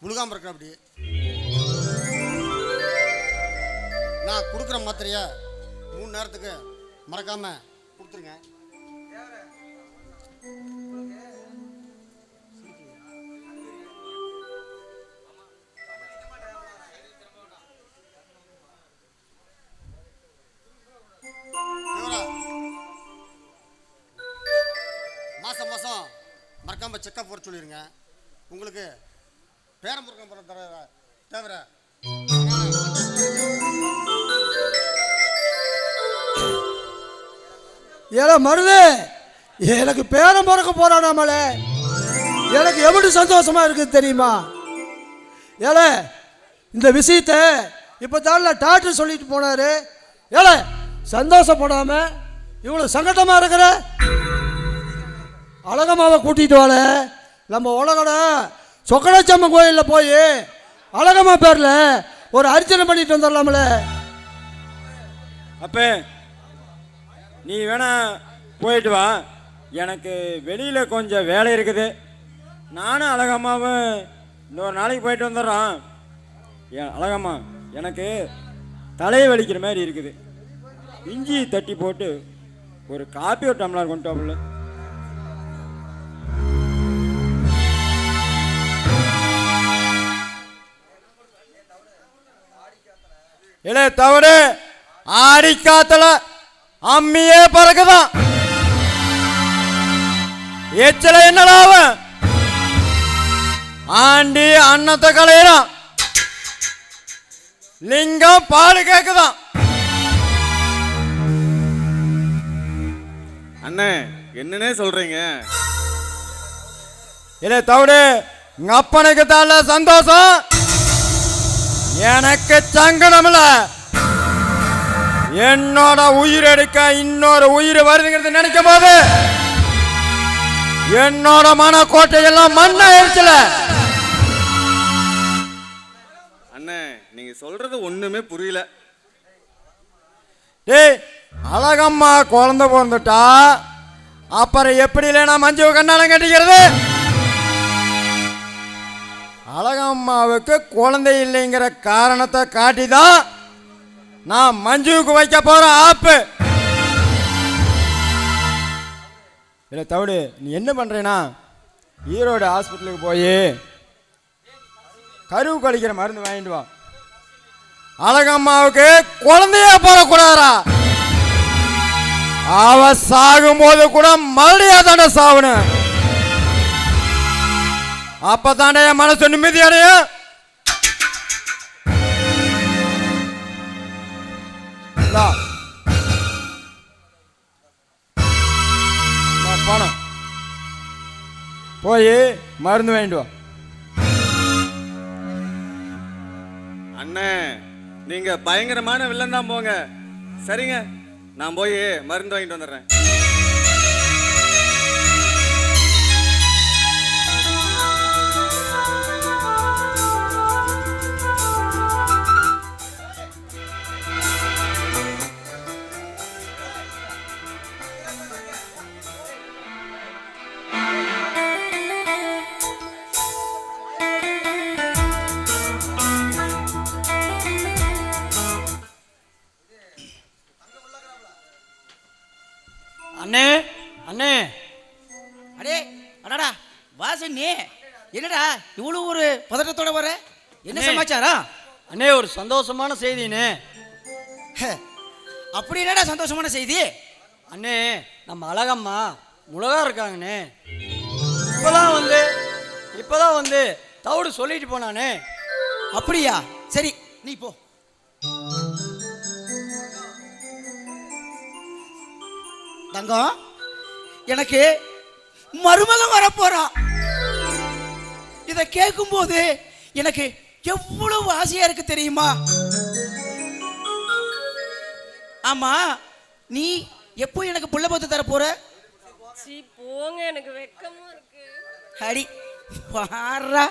முழுகாமல் இருக்கிற அப்படி நான் கொடுக்குற மாத்திரைய 3 நேரத்துக்கு மறக்காமல் கொடுத்துருங்க. மாதம் மாதம் மறக்காமல் செக்கப் போட சொல்லிடுங்க. உங்களுக்கு பேரம்புருக்கம் போகிற தவிர ஏல மருது, எனக்கு பேரம் பிறக்க போறானாமல, எனக்கு எப்படி சந்தோஷமா இருக்குது தெரியுமா? ஏல இந்த விஷயத்தை இப்போ தான் டாக்டர் சொல்லிட்டு போனாரு. ஏல சந்தோஷப்படாம இவ்வளோ சங்கடமா இருக்கிற? அழகம்மாவை கூட்டிட்டு வாழ. நம்ம உலகட சொக்கடாச்சம்மன் கோயிலில் போய் அழகம்மா பேரில் ஒரு அர்ச்சனை பண்ணிட்டு வந்துடலாம்ல. அப்போ நீ வேணா போயிட்டு வா, எனக்கு வெளியில் கொஞ்சம் வேலை இருக்குது. நானும் அழகம்மாவும் இன்னொரு நாளைக்கு போயிட்டு வந்துடுறோம். அழகம்மா, எனக்கு தலையை வலிக்கிற மாதிரி இருக்குது. இஞ்சி தட்டி போட்டு ஒரு காப்பி ஒரு டம்ளர் கொண்டு வாப்புல. இல்லை தவிடு, ஆடி காத்தல அம்மியே பறக்குதான். எச்சல என்னடாவ ஆண்டி அன்னத்தை கலையிறான். லிங்கம் பாடு கேக்குதான். அண்ணே, என்னன்னே சொல்றீங்க? இல்லை தவிடு, உங்க அப்பனுக்கு தால சந்தோஷம், எனக்கு சங்கடம்ல. என்னோட உயிர் எடுக்க இன்னொரு உயிர் வருதுங்கிறது நினைக்கும் போது என்னோட மனக்கோட்டையெல்லாம் மண்ணாயிருச்சுல. அண்ணே நீங்க சொல்றது ஒண்ணுமே புரியல. டேய் அழகம்மா குழந்தை பிறந்துட்டா அப்புறம் எப்படி இல்லைனா மஞ்சு கண்ணாலம் கட்டிக்கிறது? அழகம்மாவுக்கு குழந்தை இல்லைங்கிற காரணத்தை காட்டி தான் நான் மஞ்சுவுக்கு வைக்க போற ஆப்பு. இல்லை தவிடு, நீ என்ன பண்ணுறேன்னா ஈரோடு ஹாஸ்பிட்டலுக்கு போய் கருவு கழிக்கிற மருந்து வாங்கிட்டு வா. அழகம்மாவுக்கு குழந்தையே போகக்கூடாதா? அவ சாகும் போது கூட மறுபடியா தாண்ட சாவணும். அப்பதாண்ட என் மனசு நிம்மதி அடையும். பணம் போய் மருந்து வாங்கிட்டு வா. அண்ணே நீங்க பயங்கரமான வில்லன் தான் போங்க. சரிங்க, நான் போய் மருந்து வாங்கிட்டு வந்துடுறேன். அண்ணே அண்ணே அடே அடாடா வாசன் நீ என்னடா இவ்வளோ ஒரு பதட்டத்தோட வர? என்ன சமாச்சாரம்? அண்ணே ஒரு சந்தோஷமான செய்திண்ணே. அப்படி என்னடா சந்தோஷமான செய்தி? அண்ணே நம்ம அழகம்மா முழகா இருக்காங்கண்ணே. இப்போதான் வந்து தவிடு சொல்லிட்டு போனானே. அப்படியா? சரி நீ போ. தங்கம், எனக்கு மருமகன் வரப்போறான். இதை கேட்கும் போது எனக்கு எவ்வளவு ஆசையா இருக்கு தெரியுமா? ஆமா, நீ எப்போ எனக்கு புள்ள பார்த்து தர போற? போங்க, எனக்கு வெக்கமா இருக்கு. அடி பாரா.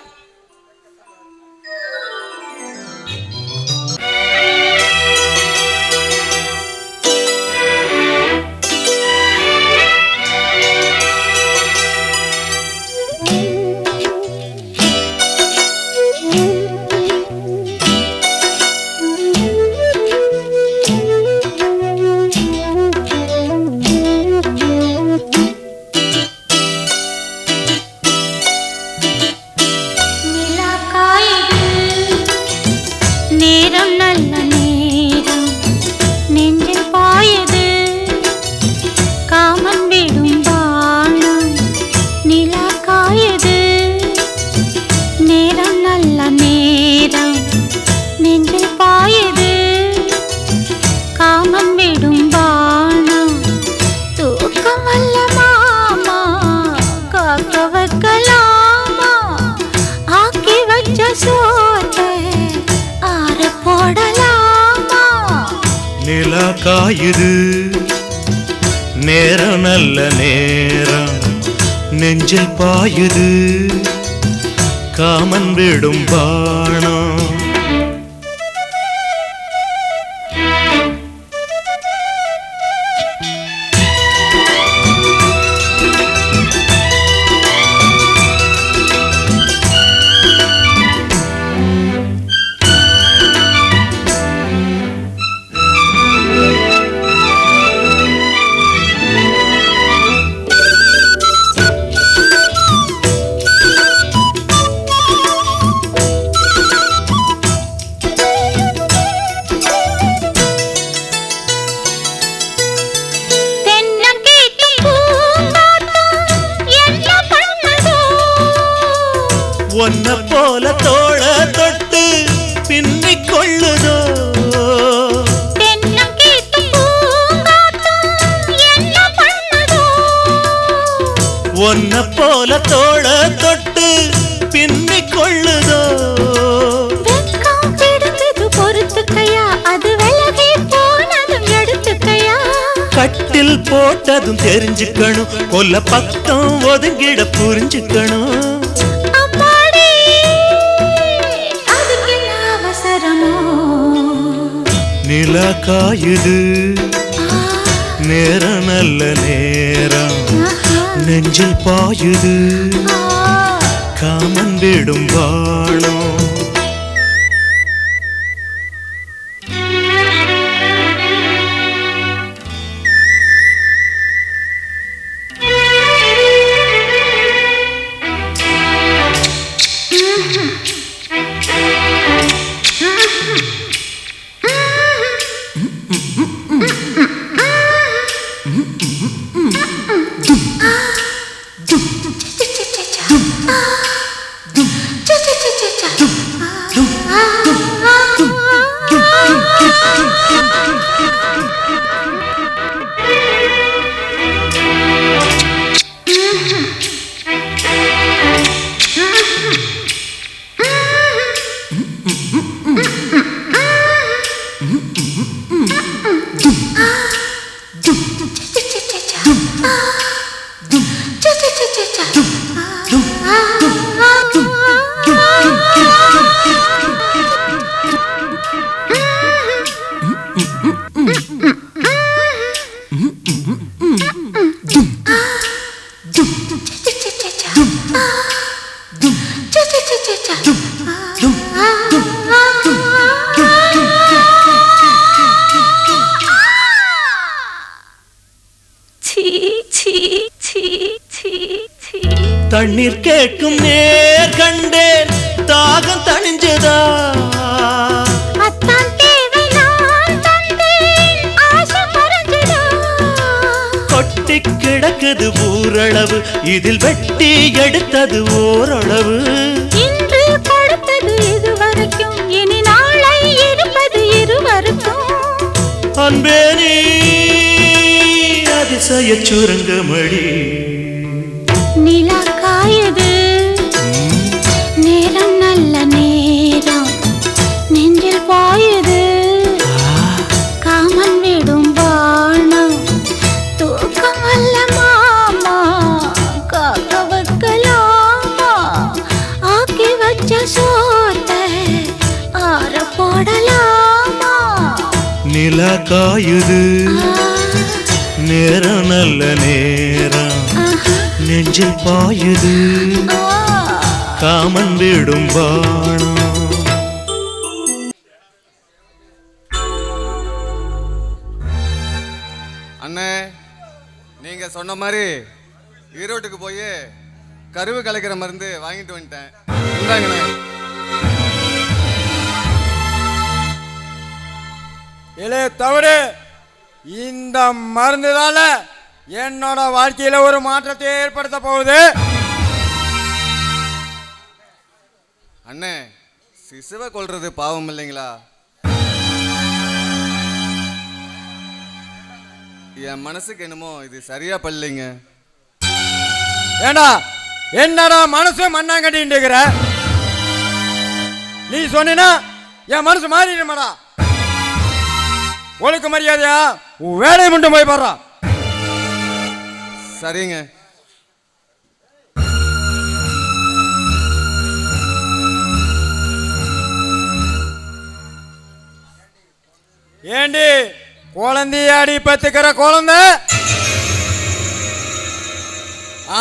காயுது நேரம் நல்ல நேரம் நெஞ்சில் பாயுது காமன் விடும் பாணம். ஒன்ன போல தோள தொட்டு பின்னிக் கொள்ளுதோ ஒன்ன போல தோள தொட்டு பின்னிக் கொள்ளுதோ பொறுத்துக்கையா அது விலகி போனதும் எடுத்துக்கையா கட்டில் தொட்டில் போட்டதும் தெரிஞ்சுக்கணும், கொல்ல பக்கம் ஒதுங்கிட புரிஞ்சுக்கணும். அம்மாடி அதுக்கு என்ன அவசரமோ? நிலா காயுது நேரம் நல்ல நேரம், நெஞ்சில் பாயுது காமன் விடும் வாணம். தண்ணீர் கேட்கும் நேர் கண்டேன், தாகம் தணிஞ்சதா? அத்தான் தேவை நான் தந்தேன், ஆசை மறைஞ்சதா? கொட்டி கிடக்குது ஊரளவு, இதில் வெட்டி எடுத்தது ஓரளவு. இன்று கொடுத்தது இதுவரைக்கும், இனி நாளை இருப்பது இருவருக்கும். அன்பே நீ அதிசய சுரங்கமடி, நிலா காயுது நேரம் நல்ல நேரம், நெஞ்சில் பாயுது காமன் விடும் வாணம். தூக்கம் அல்ல மாமா காக்க வைக்கலாமா? ஆக்கி வச்ச சோத்தை ஆற போடலாமா? நிலா காயுது நேரம் நல்ல நேரம், நெஞ்சில் பாயுது காமன் விடும் வாணம். அண்ணே நீங்க சொன்ன மாதிரி ஈரோட்டுக்கு போய் கருவு கலைக்கிற மருந்து வாங்கிட்டு வந்துட்டேன். இந்தாங்கண்ணே. இல்லை தவறு, இந்த மருந்துனால என்னோட வாழ்க்கையில ஒரு மாற்றத்தை ஏற்படுத்த போகுது. அண்ணே சிசுவை கொல்றது பாவம் இல்லைங்களா? என் மனசுக்கு என்னமோ இது சரியா படலைங்க. ஏண்டா என்னடா மனசு மண்ணாங்கட்டின்னுக்கிற? நீ சொன்னா என் மனசு மாறிடுமாடா. ஒழுக்க மரியாதையா உன் வேலையை மட்டும் போய் பாடுறா. சரிங்க. ஏண்டி குழந்தையாடி பத்துக்கிற குழந்தை,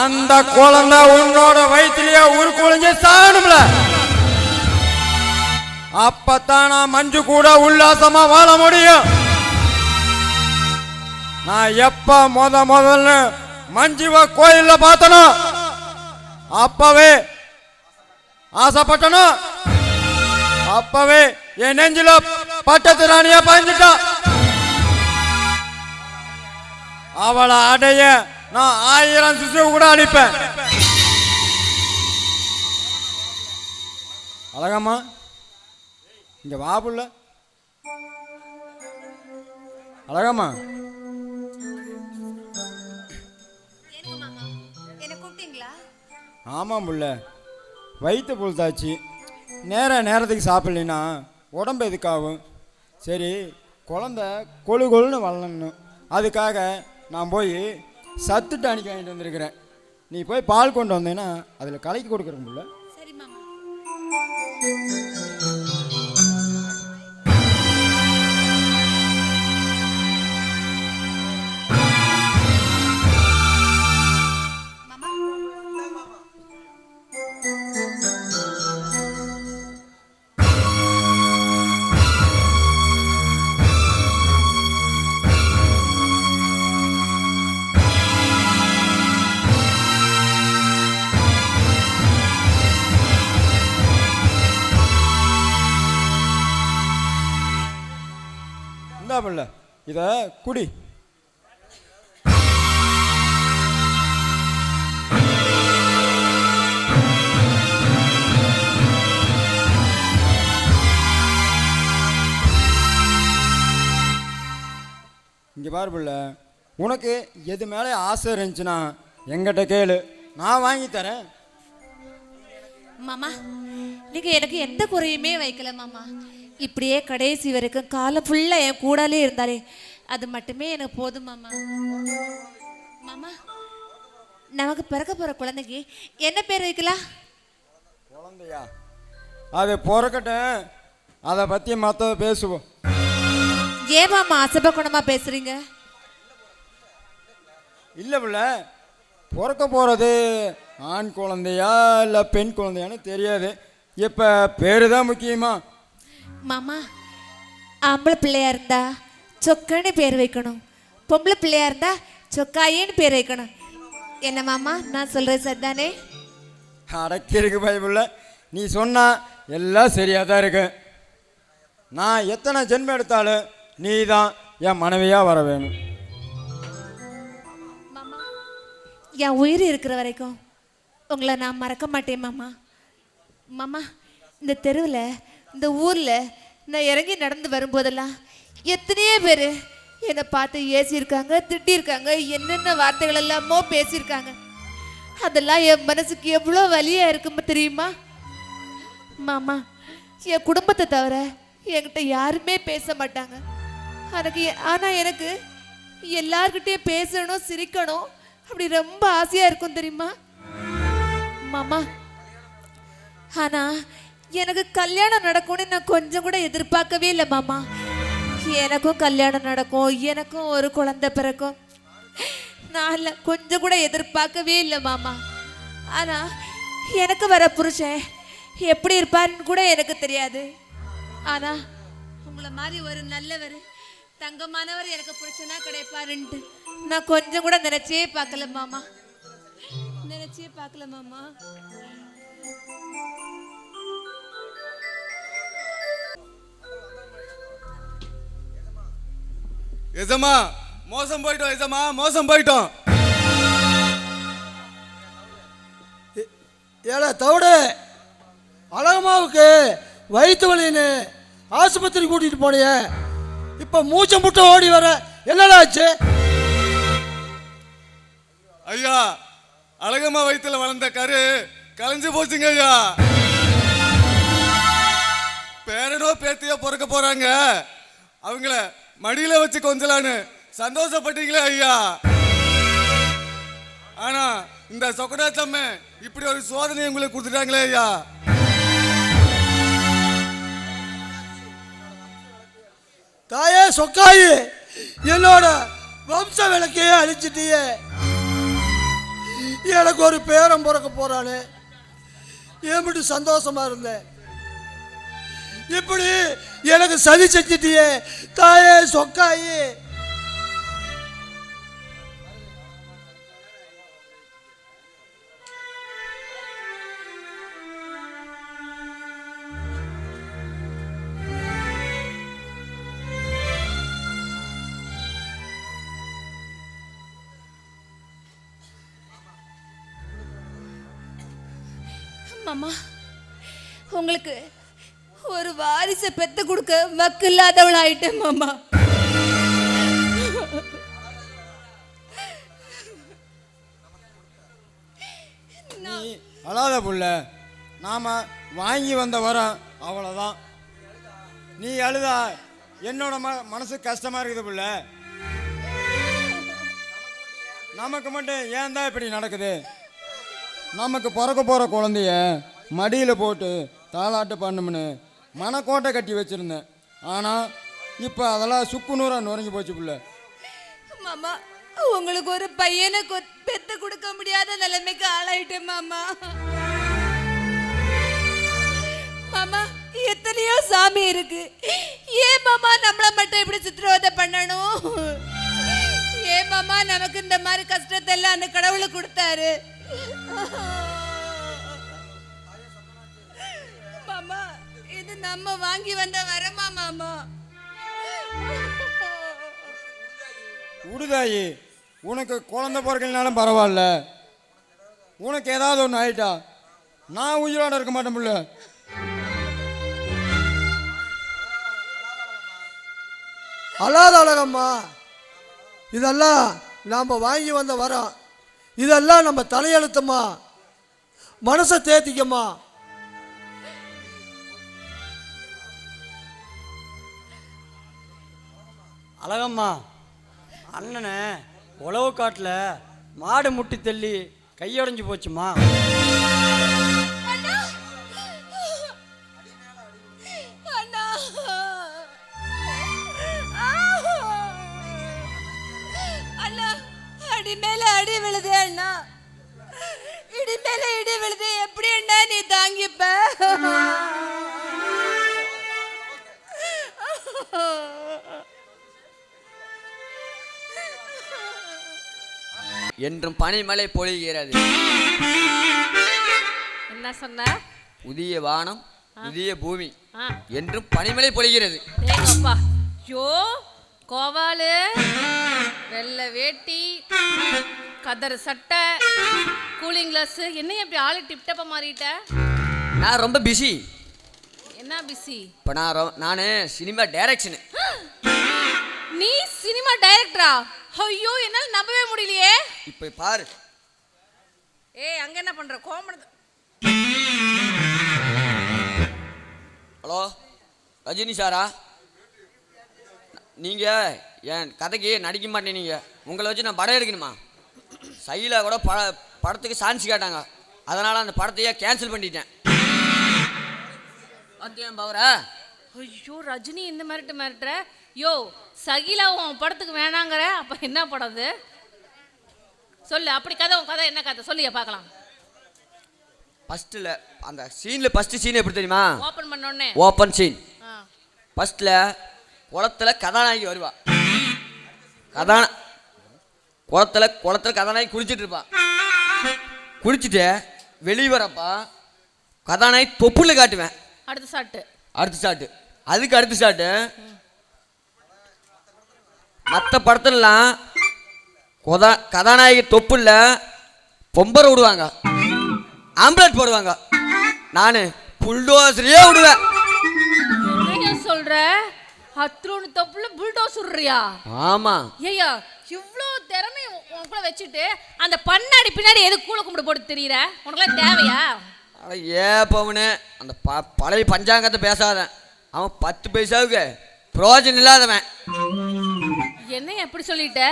அந்த குழந்தை உன்னோட வயிற்றுலயே உருக்குழிஞ்சு சாகணும்ல. அப்பத்தான் நான் மஞ்சு கூட உல்லாசமா வாழ முடியும். நான் எப்ப முதல்ல மஞ்சுவ கோயில்ல பார்த்தனோ அப்பவே ஆசைப்பட்டனோ அப்பவே என் நெஞ்சில பட்டத்து ராணியா பாய்ஞ்சிட்டான். அவளை அடைய நான் 1000 சிசு கூட அடிப்பேன். அழகம்மா இங்க வா புள்ள. அழகம்மா ஆமாம் புள்ள, வயிற்று புழுத்தாச்சு. நேரத்துக்கு சாப்பிட்லின்னா உடம்பு எதுக்காகும்? சரி குழந்த கொழு கொழுன்னு வளரணும், அதுக்காக நான் போய் சத்து டானிக் வாங்கிட்டு வந்திருக்கிறேன். நீ போய் பால் கொண்டு வந்தேன்னா அதில் கலக்கி கொடுக்குறேன் புள்ள. சரி மாமா. இந்தா புள்ள, இதை குடி. இங்கே பாரு புள்ள, உனக்கு எது மேலே ஆசை இருந்துச்சுன்னா எங்கிட்ட கேளு, நான் வாங்கி தரேன். மாமா நீங்க எனக்கு எந்த குறையுமே வைக்கல மாமா. இப்படியே கடைசி வரைக்கும் காலம் ஃபுல்லா என் கூடாலே இருந்தாலே அது மட்டுமே எனக்கு போதும் மாமா. மாமா நமக்கு பிறக்க போற குழந்தைக்கு என்ன பேர் வைக்கலாம்? குழந்தையா? அது பிறக்கட்டும், அதை பற்றி மற்ற பேசுவோம். ஏன் மாமா அசபகுணமா பேசுறீங்க? இல்லை புள்ள, பிறக்க போகிறது ஆண் குழந்தையா இல்லை பெண் குழந்தையான்னு தெரியாது. இப்போ பேரு தான் முக்கியமா. மாமா ஆம்பளை பிள்ளையா இருந்தா சொக்கன்னு பேர் வைக்கணும், பொம்பளை பிள்ளையா இருந்தா சொக்காயின்னு பேர் வைக்கணும். என்ன மாமா நான் சொல்றது சரிதானே? அடக்கிருக்கு பைபிள்ல, நீ சொன்னா எல்லாம் சரியாக தான் இருக்கு. நான் எத்தனை ஜென்மம் எடுத்தாலும் நீ தான் என் மனைவியாக வர வேணும். மாமா என் உயிர் இருக்கிற வரைக்கும் உங்களை நான் மறக்க மாட்டேன் மாமா. மாமா இந்த தெருவில் இந்த ஊரில் நான் இறங்கி நடந்து வரும்போதெல்லாம் எத்தனையோ பேர் என்னை பார்த்து ஏசியிருக்காங்க, திட்டியிருக்காங்க, என்னென்ன வார்த்தைகள் எல்லாமோ பேசியிருக்காங்க. அதெல்லாம் என் மனசுக்கு எவ்வளோ வலியாக இருக்குன்னு தெரியுமா மாமா? என் குடும்பத்தை தவிர என்கிட்ட யாருமே பேச மாட்டாங்க. ஆனால் எனக்கு எல்லார்கிட்டையும் பேசணும், சிரிக்கணும், அப்படி ரொம்ப ஆசையாக இருக்கும் தெரியுமா மாமா? ஆனால் எனக்கு கல்யாணம் நடக்கும்னு நான் கொஞ்சம் கூட எதிர்பார்க்கவே இல்லை மாமா. எனக்கும் கல்யாணம் நடக்கும், எனக்கும் ஒரு குழந்தை பிறக்கும், நான் கொஞ்சம் கூட எதிர்பார்க்கவே இல்லை மாமா. ஆனால் எனக்கு வர புருஷன் எப்படி இருப்பாருன்னு கூட எனக்கு தெரியாது. ஆனால் உங்களை மாதிரி ஒரு நல்லவர், தங்கமானவர் எனக்கு புருஷனா கிடைப்பாருன்ட்டு நான் கொஞ்சம் கூட நினைச்சே பார்க்கல மாமா, நினைச்சே பார்க்கல மாமா. எஜமா மோசம் போயிட்டோம், எஜமா மோசம் போயிட்டோம். ஏடா தவிடு, அழகம்மாவுக்கு வயிற்று வலின்னு ஆஸ்பத்திரி கூட்டிட்டு போனிய, இப்ப மூச்சை முட்டை ஓடி வர என்னடா ஆச்சு? ஐயா, அழகம்மா வயிற்றுல வளர்ந்த கரு கலைஞ்சு போச்சுங்க ஐயா. பேரனோ பேத்தியோ பிறக்க போறாங்க, அவங்கள மடியில வச்சு கொஞ்சலான்னு சந்தோஷப்பட்டீங்களே ஐயா. ஆனா இந்த சொக்கடாச்சம்ம இப்படி ஒரு சோதனை உங்களுக்கு கொடுத்துட்டாங்களே ஐயா. தாயே சொக்காயி, என்னோட வம்ச விளக்கையே அழிச்சிட்டியே. எனக்கு ஒரு பேரம் பிறக்க போறானே, எப்படி சந்தோஷமா இருந்தேன், இப்படி எனக்கு சதி செஞ்சிட்டியே தாயே சொக்காயி. மாமா உங்களுக்கு ஒரு வாரிசை பெத்து கொடுக்க வக்கு இல்லாதவள் ஆயிட்டேன் மாமா. நீ அழாத புள்ள, நாம வாங்கி வந்த வரோம், அவ்வளோதான். நீ அழுதா என்னோட மனசு கஷ்டமா இருக்குது புள்ள. நமக்கு மட்டும் ஏன் தான் இப்படி நடக்குது? நமக்கு பிறக்க போகிற குழந்தைய மடியில் போட்டு தாலாட்டு பண்ணும்னு மனக்கோட்டை கட்டி வச்சுருந்தேன். ஆனால் இப்போ அதெல்லாம் சுக்குநூறாக நுறங்கி போச்சு புள்ள. மாமா, உங்களுக்கு ஒரு பையனை பெத்து கொடுக்க முடியாத நிலைமைக்கு ஆளாயிட்டேன் மாமா. மாமா, எத்தனையோ சாமி இருக்கு, ஏன் மாமா நம்மள மட்டும் இப்படி சித்திரவதை பண்ணணும்? ஏன் மாமா நமக்கு இந்த மாதிரி கஷ்டத்தை எல்லாம் அந்த கடவுளை கொடுத்தாரு? மாமா, இது நம்ம வாங்கி வந்த வரமா மாமா? உடுதாயி, உனக்கு குழந்தை பிறக்கலனாலும் பரவாயில்ல. உனக்கு ஏதாவது ஒன்று ஆயிட்டா நான் உயிரோட இருக்க மாட்டேன் புள்ள. அழாத அழகம்மா, இதெல்லாம் நாம் வாங்கி வந்த வரோம். இதெல்லாம் நம்ம தலையெழுத்தம்மா, மனசை தேத்திக்கம்மா. அழகம்மா, அண்ணனை உழவு காட்டில் மாடு முட்டி தள்ளி கையொடைஞ்சு போச்சுமா. அடி மேல அடி விழுது அண்ணா, இடி மேல இடி விழுது. எப்படி அண்ணா நீ தாங்கிப்ப? என்றும் பனிமழை பொழிகிறது. என்ன சொன்ன? புதிய வானம், புதிய பூமி, என்றும் பனிமழை பொழிகிறது. ஏங்கப்பா, யோ கோவாலு, வெள்ளை வேட்டி, கதர் சட்டை, கூலிங் கிளாஸ், என்ன இப்படி ஆளு டிப்டப்பா மாறிட்ட? நான் ரொம்ப பிஸி. என்ன பிஸி? இப்போ நான் சினிமா டைரக்ஷனு. நீ சினிமா டைரக்டரா? ஐயோ, என்னால நம்பவே முடியலையே. இப்போ பாரு. ஏய், அங்க என்ன பண்ற? கோமணம். ஹலோ, ரஜினி சாரா? நீங்கள் என் கதைக்கு நடிக்க மாட்டேனீங்க. உங்களை வச்சு நான் படம் எடுக்கணுமா? சைல கூட படத்துக்கு சான்ஸ் கேட்டாங்க, அதனால் அந்த படத்தையே கேன்சல் பண்ணிட்டேன். பார்த்தேன் பவரா? ஐயோ, ரஜினி இந்த மிரட்டுற? யோ, சகிலா உன் படத்துக்கு வேணாங்கிற, அப்ப என்ன படம் அது? சொல்லு. அப்படி கதை, உன் கதை என்ன கதை சொல்லியா பார்க்கலாம். ஃபர்ஸ்ட்டில் அந்த சீனில் ஃபஸ்ட்டு சீன் எப்படி தெரியுமா? ஓப்பன் பண்ணோடனே ஓப்பன் சீன். ஃபர்ஸ்ட்டில் குளத்தில் கதாநாயகி வருவா. குளத்தில் கதாநாயகி குளிச்சுட்டு இருப்பா. குளிச்சுட்டு வெளியே வரப்பா கதாநாயகி தொப்புள்ள காட்டுவேன். அடுத்த ஷாட்டு. அதுக்கு அடுத்த ஷாட்டு மற்ற படத்துலலாம் கதாநாயகி தொப்புள்ள பொம்பரை விடுவாங்க, ஆம்புலன்ஸ் போடுவாங்க. நான் புல்டோசரையே விடுவேன். என்ன சொல்ற? அத்ரோனு தொப்புல புல்டோஸ் விடுறியா? ஆமா. ஐயா, இவ்ளோ திறமை உனக்குள்ள வச்சுட்டு அந்த பண்ணாடி பின்னாடி எது கூள கும்பிடு போட்டு தெரியற? உனக்குலாம் தேவையா? அட பவுனு, அந்த பழைய பஞ்சாங்கத்தை பேசாத. அவன் 10 பைசாவுக்கு பிரோஜனம் இல்லாதவன். என்ன எப்படி சொல்லிட்ட?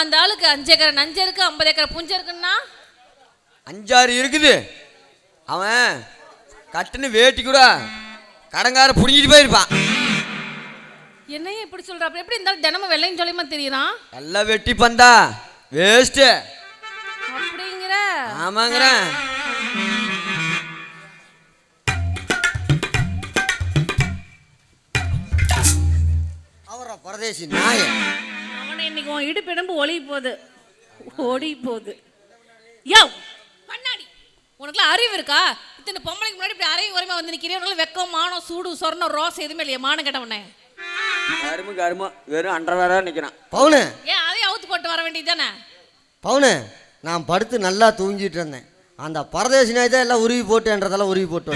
அந்த ஆளுக்கு 5 ஏக்கர் நஞ்சு இருக்கு, 50 ஏக்கர் புஞ்ச இருக்குன்னா 5-6 இருக்குது. அவன் கட்டுன்னு வேட்டி கூட கடங்கார புடிங்கிட்டு போயிருப்பான். என்னைய எப்படி சொல்ற? அப்ப எப்படி இருந்தாலும் தினமும் வெள்ளையும் சொல்லியமா தெரியறான்? எல்லாம் வெட்டி பந்தா வேஸ்ட் அப்படிங்கற? ஆமாங்கற. அவரா பரதேசி நாய. அவனை இன்னைக்கு உன் இடுப்பெடும்பு ஓடி போகுது. யோ பண்ணாடி, உனக்குலாம் அறிவு இருக்கா? இத்தனை பொம்பளைக்கு முன்னாடி இப்படி அரையும் உரிமை வந்து நிற்கிறேன். உனக்கு வெக்கம், மானம், சூடு, சொர்ணம், ரோஸ் எதுவுமே இல்லையா? மானம் கேட்டவனே. கருமு வெறும் அண்டர்வேரா நிற்கிறான். பவுனு, ஏன் அதையும் அவுத்து போட்டு வர வேண்டியது தானே? பவுனு, நான் படுத்து நல்லா தூங்கிட்டு இருந்தேன். அந்த பரதேசி நாய் தான் எல்லாம் உருவி போட்டுன்றதெல்லாம் உருவி போட்டு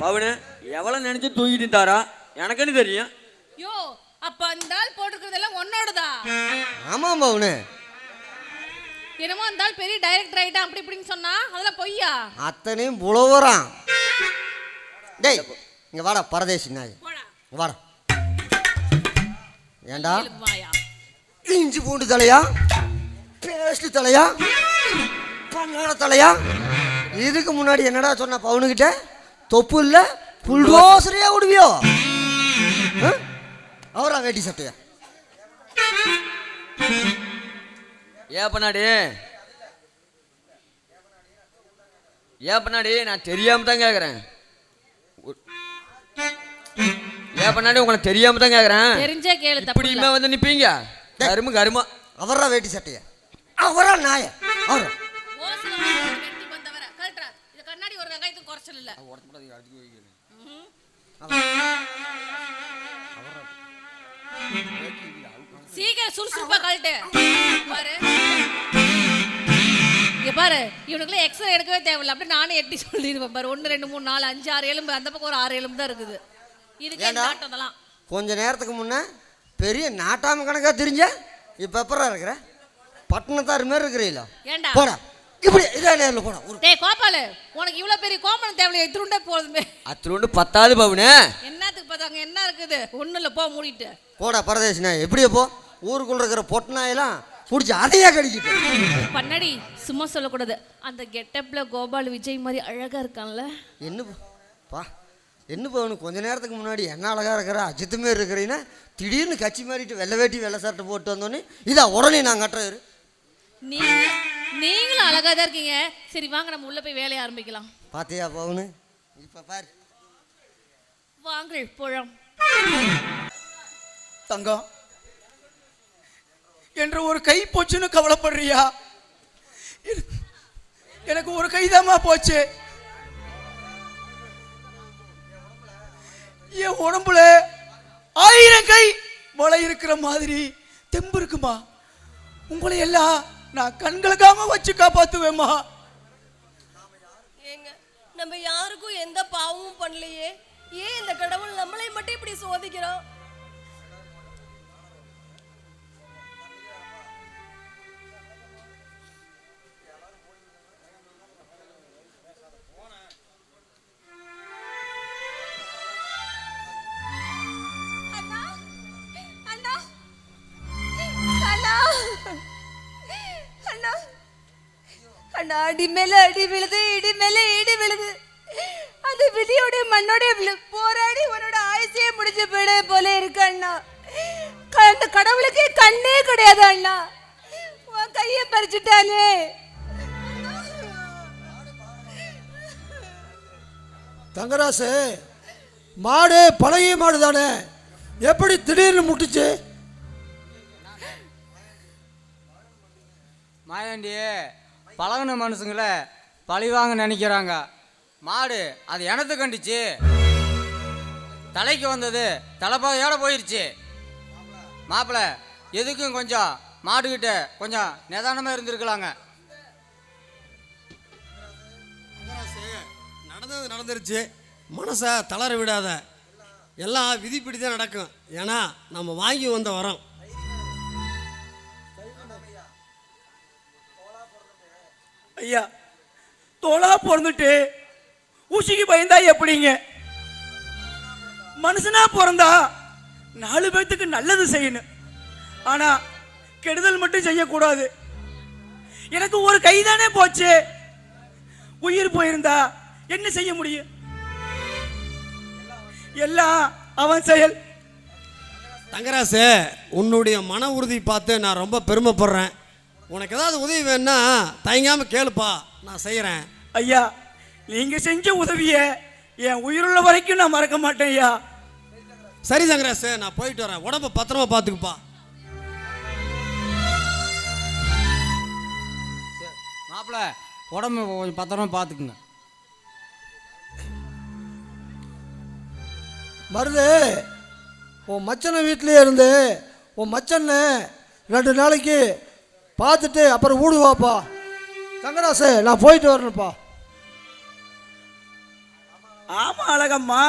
பவுனு எவ்வளோ நினைச்சு தூங்கிட்டு இருந்தாரா? எனக்குன்னு தெரியும். யோ, அப்ப அந்த ஆள் போட்டுக்கிறதெல்லாம் உன்னோடதா? ஆமாம் பவுனு. என்னமோ அந்த ஆள் பெரிய டைரக்டர் ஆயிட்டான் அப்படி இப்படின்னு சொன்னா அதெல்லாம் பொய்யா? அத்தனையும் புலவரான். டேய், இங்க வாடா பரதேசி நாய், வாடா. ஏண்டா இஞ்சி பூண்டு தலையா? பேஸ்ட் தலையா பண்ணாட தலையா இதுக்கு முன்னாடி என்னடா சொன்ன பவுனுக்கிட்ட தொப்பு இல்ல புல்டோசரையா விடுவியோ அவரா வேட்டி சட்டையா ஏன் பண்ணாடி நான் தெரியாம தான் கேக்குறேன் ஏன் பண்ணாடி உங்களுக்கு தெரியாம தான் கேக்குறேன் தெரிஞ்சே கேளு இப்படியுமே வந்து நிப்பீங்க கரும கருமா அவரா வேட்டி சட்டையா அவரா நாய அவரா கண்ணாடி ஒரு வெங்காயத்துக்கு குறைச்சல் இல்ல சீக்கிரம் சுறுசுறுப்பா கழட்டு பாரு இங்க பாரு இவனுக்குள்ள எக்ஸ்ரே எடுக்கவே தேவையில்ல அப்படி நானே எட்டி சொல்லிடுவேன் பாரு 1 2 3 4 5 6 எலும்பு அந்த பக்கம் ஒரு 6 எலும்பு தான் இருக்குது இதுக்கு நாட்டதெல்லாம் கொஞ்ச நேரத்துக்கு முன்ன பெரிய நாட்டாம கணக்கா தெரிஞ்ச இப்ப எப்பறா இருக்கிற பட்டணத்தார் மாதிரி இருக்கிறீங்களா ஏண்டா போடா இப்படி இதே நேர்ல போடா டேய் கோபால உனக்கு இவ்ளோ பெரிய கோமணம் தேவையில்லை இத்துருண்டே போதுமே அத்துருண்டு 10வது பவுனே என்னத்துக்கு பார்த்தாங்க என்ன இருக்குது ஒண்ணும் இல்ல போ மூடிட்டு போடா பரதேசினா எப்படியே போ ஊருக்குள்ள இருக்கிற பொட்டநாயெல்லாம் புடிச்சு அதையா கடிக்கிட்டு பண்ணடி சும்மா சொல்லக்கூடாது அந்த கெட்டப்ல கோபால் விஜய் மாதிரி அழகா இருக்கான்ல என்ன பவுனு கொஞ்ச நேரத்துக்கு முன்னாடி என்ன அழகா இருக்கிற அஜித்து மாரி இருக்கிறீன்னா திடீர்னு கட்சி மாறிட்டு வெள்ளை வேட்டி வெள்ளை சட்டை போட்டு வந்தோன்னே இதா உடனே நான் கட்டுறாரு நீங்களும் அழகா தான் இருக்கீங்க சரி வாங்க நம்ம உள்ள போய் வேலையை ஆரம்பிக்கலாம் பாத்தியா பவுனு இப்ப பாரு வாங்க போலாம் தங்கம் என்ற ஒரு கை போச்சுன்னு கவலைப்படுறியா எனக்கு ஒரு கைதாமா போச்சு என் உடம்புல 1000 கை வலை இருக்கிற மாதிரி தெம்பு இருக்குமா உங்களை எல்லாம் நான் கண்களுக்காம வச்சு காப்பாத்துவேம்மா ஏங்க நம்ம யாருக்கும் எந்த பாவமும் பண்ணலையே ஏன் இந்த கடவுள் நம்மளை மட்டும் இப்படி சோதிக்கிறோம் அடி மேல அடி விழுது இடி மேல இடி விழுது அந்த விதியோட மண்ணோட போராடி உன்னோட ஆயுசே முடிஞ்சு போயிட போல இருக்கு அண்ணா அந்த கடவுளுக்கு கண்ணே கிடையாது அண்ணா உன் கையை பறிச்சுட்டானே தங்கராசு மாடு பழைய மாடு தானே எப்படி திடீர்னு முட்டுச்சு மாயாண்டி பழகின மனுஷங்களை பழிவாங்க நினைக்கிறாங்க மாடு அது எனத்து கண்டுச்சு தலைக்கு வந்தது தலைப்பாகையோட போயிடுச்சு மாப்பிள்ளை எதுக்கும் கொஞ்சம் மாடுகிட்ட கொஞ்சம் நிதானமாக இருந்திருக்கலாங்க நடந்தது நடந்துருச்சு மனசை தளர விடாத எல்லாம் விதிப்படி தான் நடக்கும் ஏன்னா நம்ம வாங்கி வந்த வரோம் ஐயா தோளா பிறந்துட்டு ஊசிக்கு பயந்தா எப்படிங்க மனுஷனா பிறந்தா 4 பேர்த்துக்கு நல்லது செய்யணும் ஆனா கெடுதல் மட்டும் செய்யக்கூடாது எனக்கு ஒரு கைதானே போச்சு உயிர் போயிருந்தா என்ன செய்ய முடியும் எல்லாம் அவன் செயல் தங்கராசு உன்னுடைய மன உறுதி பார்த்து நான் ரொம்ப பெருமைப்படுறேன் உனக்கு ஏதாவது உதவி வேணும்னா தயங்காம கேளுப்பா நான் செய்கிறேன் ஐயா நீங்க செஞ்ச உதவிய என் உயிருள்ள வரைக்கும் நான் மறக்க மாட்டேன் ஐயா சரி தங்கராசு நான் போயிட்டு வரேன் உடம்ப பத்திரமா பார்த்துக்குப்பா மாப்பிள்ளை உடம்பு கொஞ்சம் பத்திரமா பார்த்துக்குங்க மருது உன் மச்சனை வீட்டிலே இருந்து உன் மச்சனை 2 நாளைக்கு பார்த்துட்டு அப்புறம் ஊடுவாப்பா தங்கராசு நான் போயிட்டு வரணும்ப்பா ஆமா அழகம்மா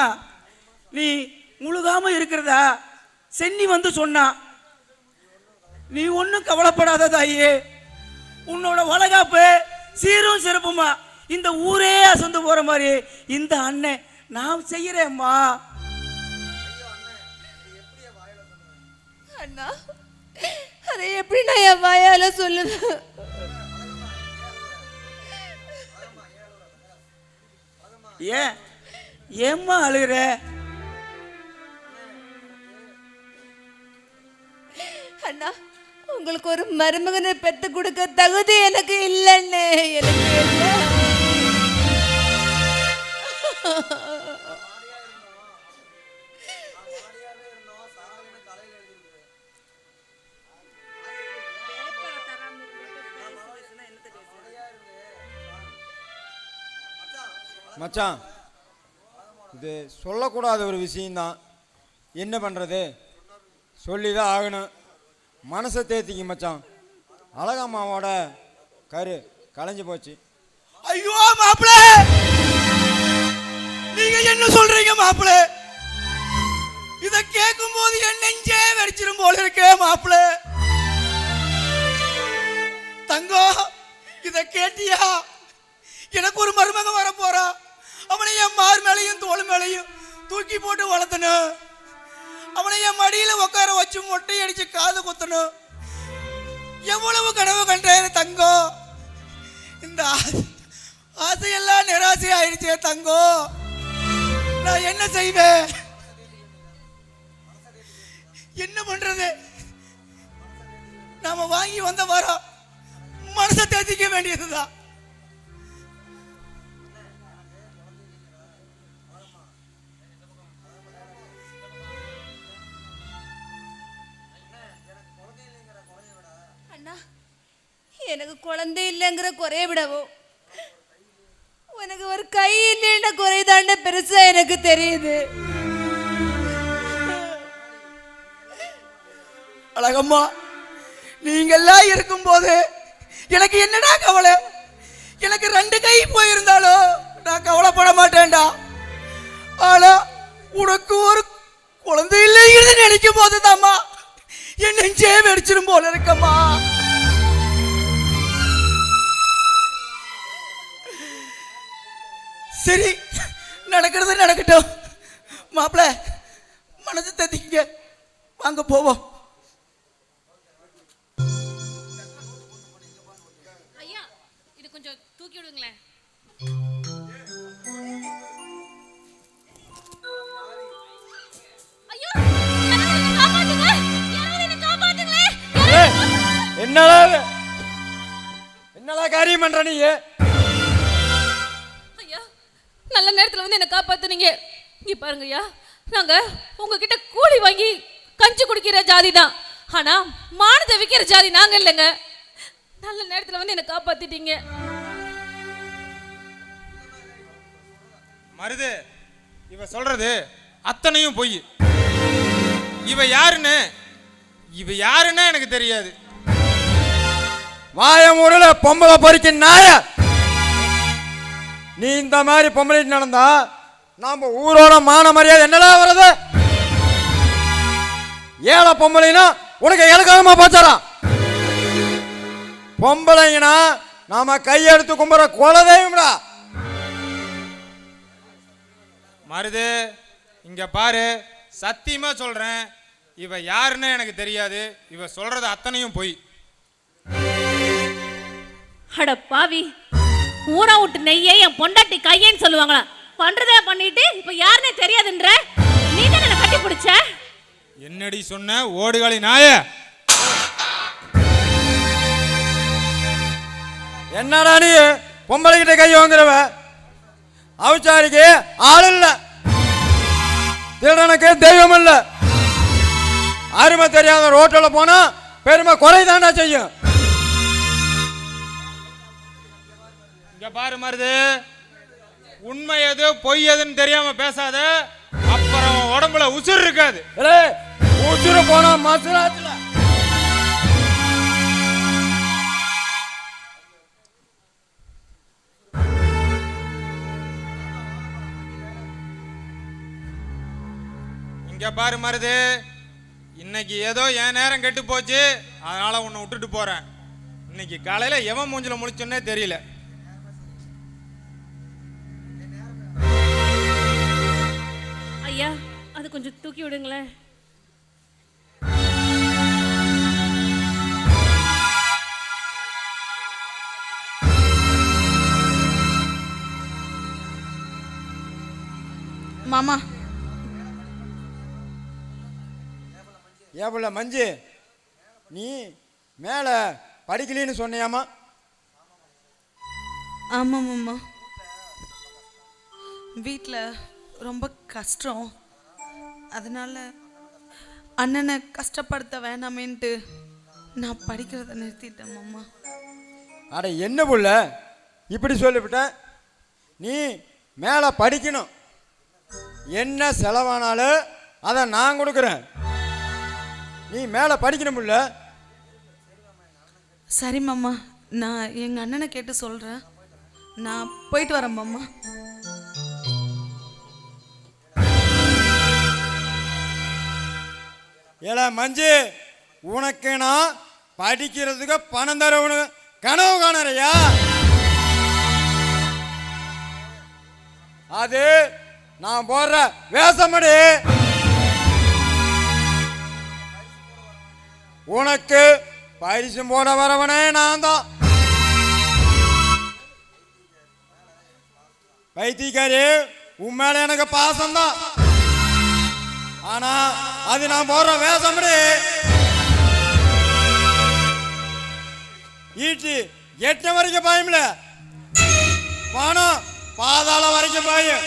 நீ முழுகாம இருக்கிறதா சென்னி வந்து சொன்னா நீ ஒன்றும் கவலைப்படாத தாயே உன்னோட வளகாப்பு சீரும் சிறப்புமா இந்த ஊரே அசந்து போற மாதிரி இந்த அண்ணன் நான் செய்யறேம்மா அண்ணா அதை எப்படி நான் என் வாயால சொல்லுவேன்? ஏம்மா அழுகிற? அண்ணா, உங்களுக்கு ஒரு மருமகனை பெத்து கொடுக்க தகுதி எனக்கு இல்லைன்னு எனக்கு இல்லை. மச்சான், இது சொல்லக்கூடாத ஒரு விஷயந்தான். என்ன பண்ணுறது, சொல்லி தான் ஆகணும். மனசை தேத்திக்க மச்சான். அழகம்மாவோட கரு கலைஞ்சு போச்சு. ஐயோ மாப்பிள, நீங்க என்ன சொல்றீங்க மாப்பிள? இத கேட்கும் போது என் நெஞ்சே வெடிச்சிரும் போல இருக்கே மாப்பிள. தங்கம், இத கேட்டியா? எனக்கு ஒரு மருமகன் வர போறா. அவனை என் மார் மேலையும் தோல் மேலையும் தூக்கி போட்டு வளர்த்தணும். அவனை என் மடியில உட்கார வச்சு மொட்டை அடிச்சு காது குத்தணும். எவ்வளவு கனவு கண்டேன் தங்கம். இந்த ஆசையெல்லாம் நிராசை ஆயிடுச்சே தங்கம். நான் என்ன செய்வேன்? என்ன பண்றது? நாம வாங்கி வந்த வாரம் மனசை தேத்திக்க வேண்டியதுதான். எனக்கு குழந்தை இல்லைங்கிற குறைய விடவோ, உனக்கு ஒரு கை இல்லைன்ற குறைதாண்ட பெருசா எனக்கு தெரியுது. அழகம்மா, நீங்கெல்லாம் இருக்கும்போது எனக்கு என்னடா கவலை? எனக்கு 2 கை போயிருந்தாலும் நான் கவலைப்பட மாட்டேன்டா. ஆனா உனக்கு ஒரு குழந்தை இல்லைங்கிறது நினைக்கும் போது தாம்மா என் நெஞ்சே வெடிச்சிரும் போல இருக்கம்மா. சரி, நடக்கிறது நடக்கட்டும். மாப்பிள்ள, மனசு தத்திக்க, வாங்க போவோம். ஐயா, இது கொஞ்சம் தூக்கி விடுங்களேன். ஐயோ, காப்பாத்துங்க, யாராவது என்ன காப்பாத்துங்களே. என்னடா காரியம் பண்ற நீ? நல்ல நேரத்துல வந்து என்ன காப்பாத்துனீங்க. இங்க பாருங்க ஐயா, நாங்க உங்ககிட்ட கூலி வாங்கி கஞ்சி குடிக்கிற ஜாதி தான். ஆனா மானத்தை விக்கிற ஜாதி நாங்க இல்லைங்க. நல்ல நேரத்துல வந்து என்ன காப்பாத்திட்டீங்க. மருது, இவ சொல்றது அத்தனையும் பொய். இவ யாருன்னு எனக்கு தெரியாது. வாயமூரில் பொம்பளை பொறிக்க நாய. நீ இந்த மாதிரி பொம்பளை நடந்தா நாம ஊரோட மான மரியாதை என்னடா வருது? ஏழை பொம்பளைனா உனக்கு இலக்காரமா பார்த்தாரா? பொம்பளைங்கன்னா நாம கையெடுத்து கும்புற குலதெய்வம்டா. மருது, இங்க பாரு, சத்தியமா சொல்றேன், இவ யாருன்னு எனக்கு தெரியாது. இவ சொல்றது அத்தனையும் பொய். அட பாவி, ஊரை விட்டு நெய்யே என் பொண்டாட்டி கையேன்னு சொல்லுவாங்களா? பண்றதே பண்ணிட்டு இப்ப யாருன்னே தெரியாதுன்ற நீ தானே என்ன கட்டி பிடிச்ச? என்னடி சொன்ன ஓடுகாலி நாய? என்னடா நீ பொம்பளை கிட்ட கை வாங்குறவ? அவச்சாரிக்கு ஆள் இல்ல, திருடனுக்கு தெய்வம் இல்ல. அருமை தெரியாத ரோட்ல போனா பெருமை குறைதாண்டா செய்யும். இங்க பாரு மருது, உண்மை எது பொய் எதுன்னு தெரியாம பேசாத, அப்புறம் உடம்புல உசுர் இருக்காது. உசுறு போனா மசுராத்துல. இங்க பாரு மருது, இன்னைக்கு ஏதோ என் நேரம் கெட்டு போச்சு, அதனால உன்னை விட்டுட்டு போறேன். இன்னைக்கு காலையில எவன் மூஞ்சில முழிச்சோன்னே தெரியல. ஐயா, அது கொஞ்சம் தூக்கி விடுங்களேன். மாமா ஏபுள்ள மஞ்சு, நீ மேலே படிக்கலின்னு சொன்னியாமா? ஆமாம் மாமா, வீட்டில் ரொம்ப கஷ்டம், அதனால் அண்ணனை கஷ்டப்படுத்த வேணாமேன்ட்டு நான் படிக்கிறத நிறுத்திட்டேன் மாமா. அட என்ன புள்ள இப்படி சொல்லிவிட்டேன்? நீ மேலே படிக்கணும், என்ன செலவானாலும் அதை நான் கொடுக்குறேன். நீ மேலே படிக்கணும் புள்ள. சரி மாமா, நான் எங்கள் அண்ணனை கேட்டு சொல்கிறேன். நான் போயிட்டு வரேன் மாமா. ஏல மஞ்சு, உனக்கு நான் படிக்கிறதுக்கு பணம் தரவனு கனவு காணறியா? அது நான் போடுற வேஷமடி. உனக்கு பரிசு போட வரவனே நான் தான். பைத்தியக்காரி, உன் மேல எனக்கு பாசம்தான், ஆனா அது நான் போடுற வேஷமடி. ஈட்டி எட்ட வரைக்கும் பயமில்ல, பணம் பாதாள வரைக்கும் பயம்.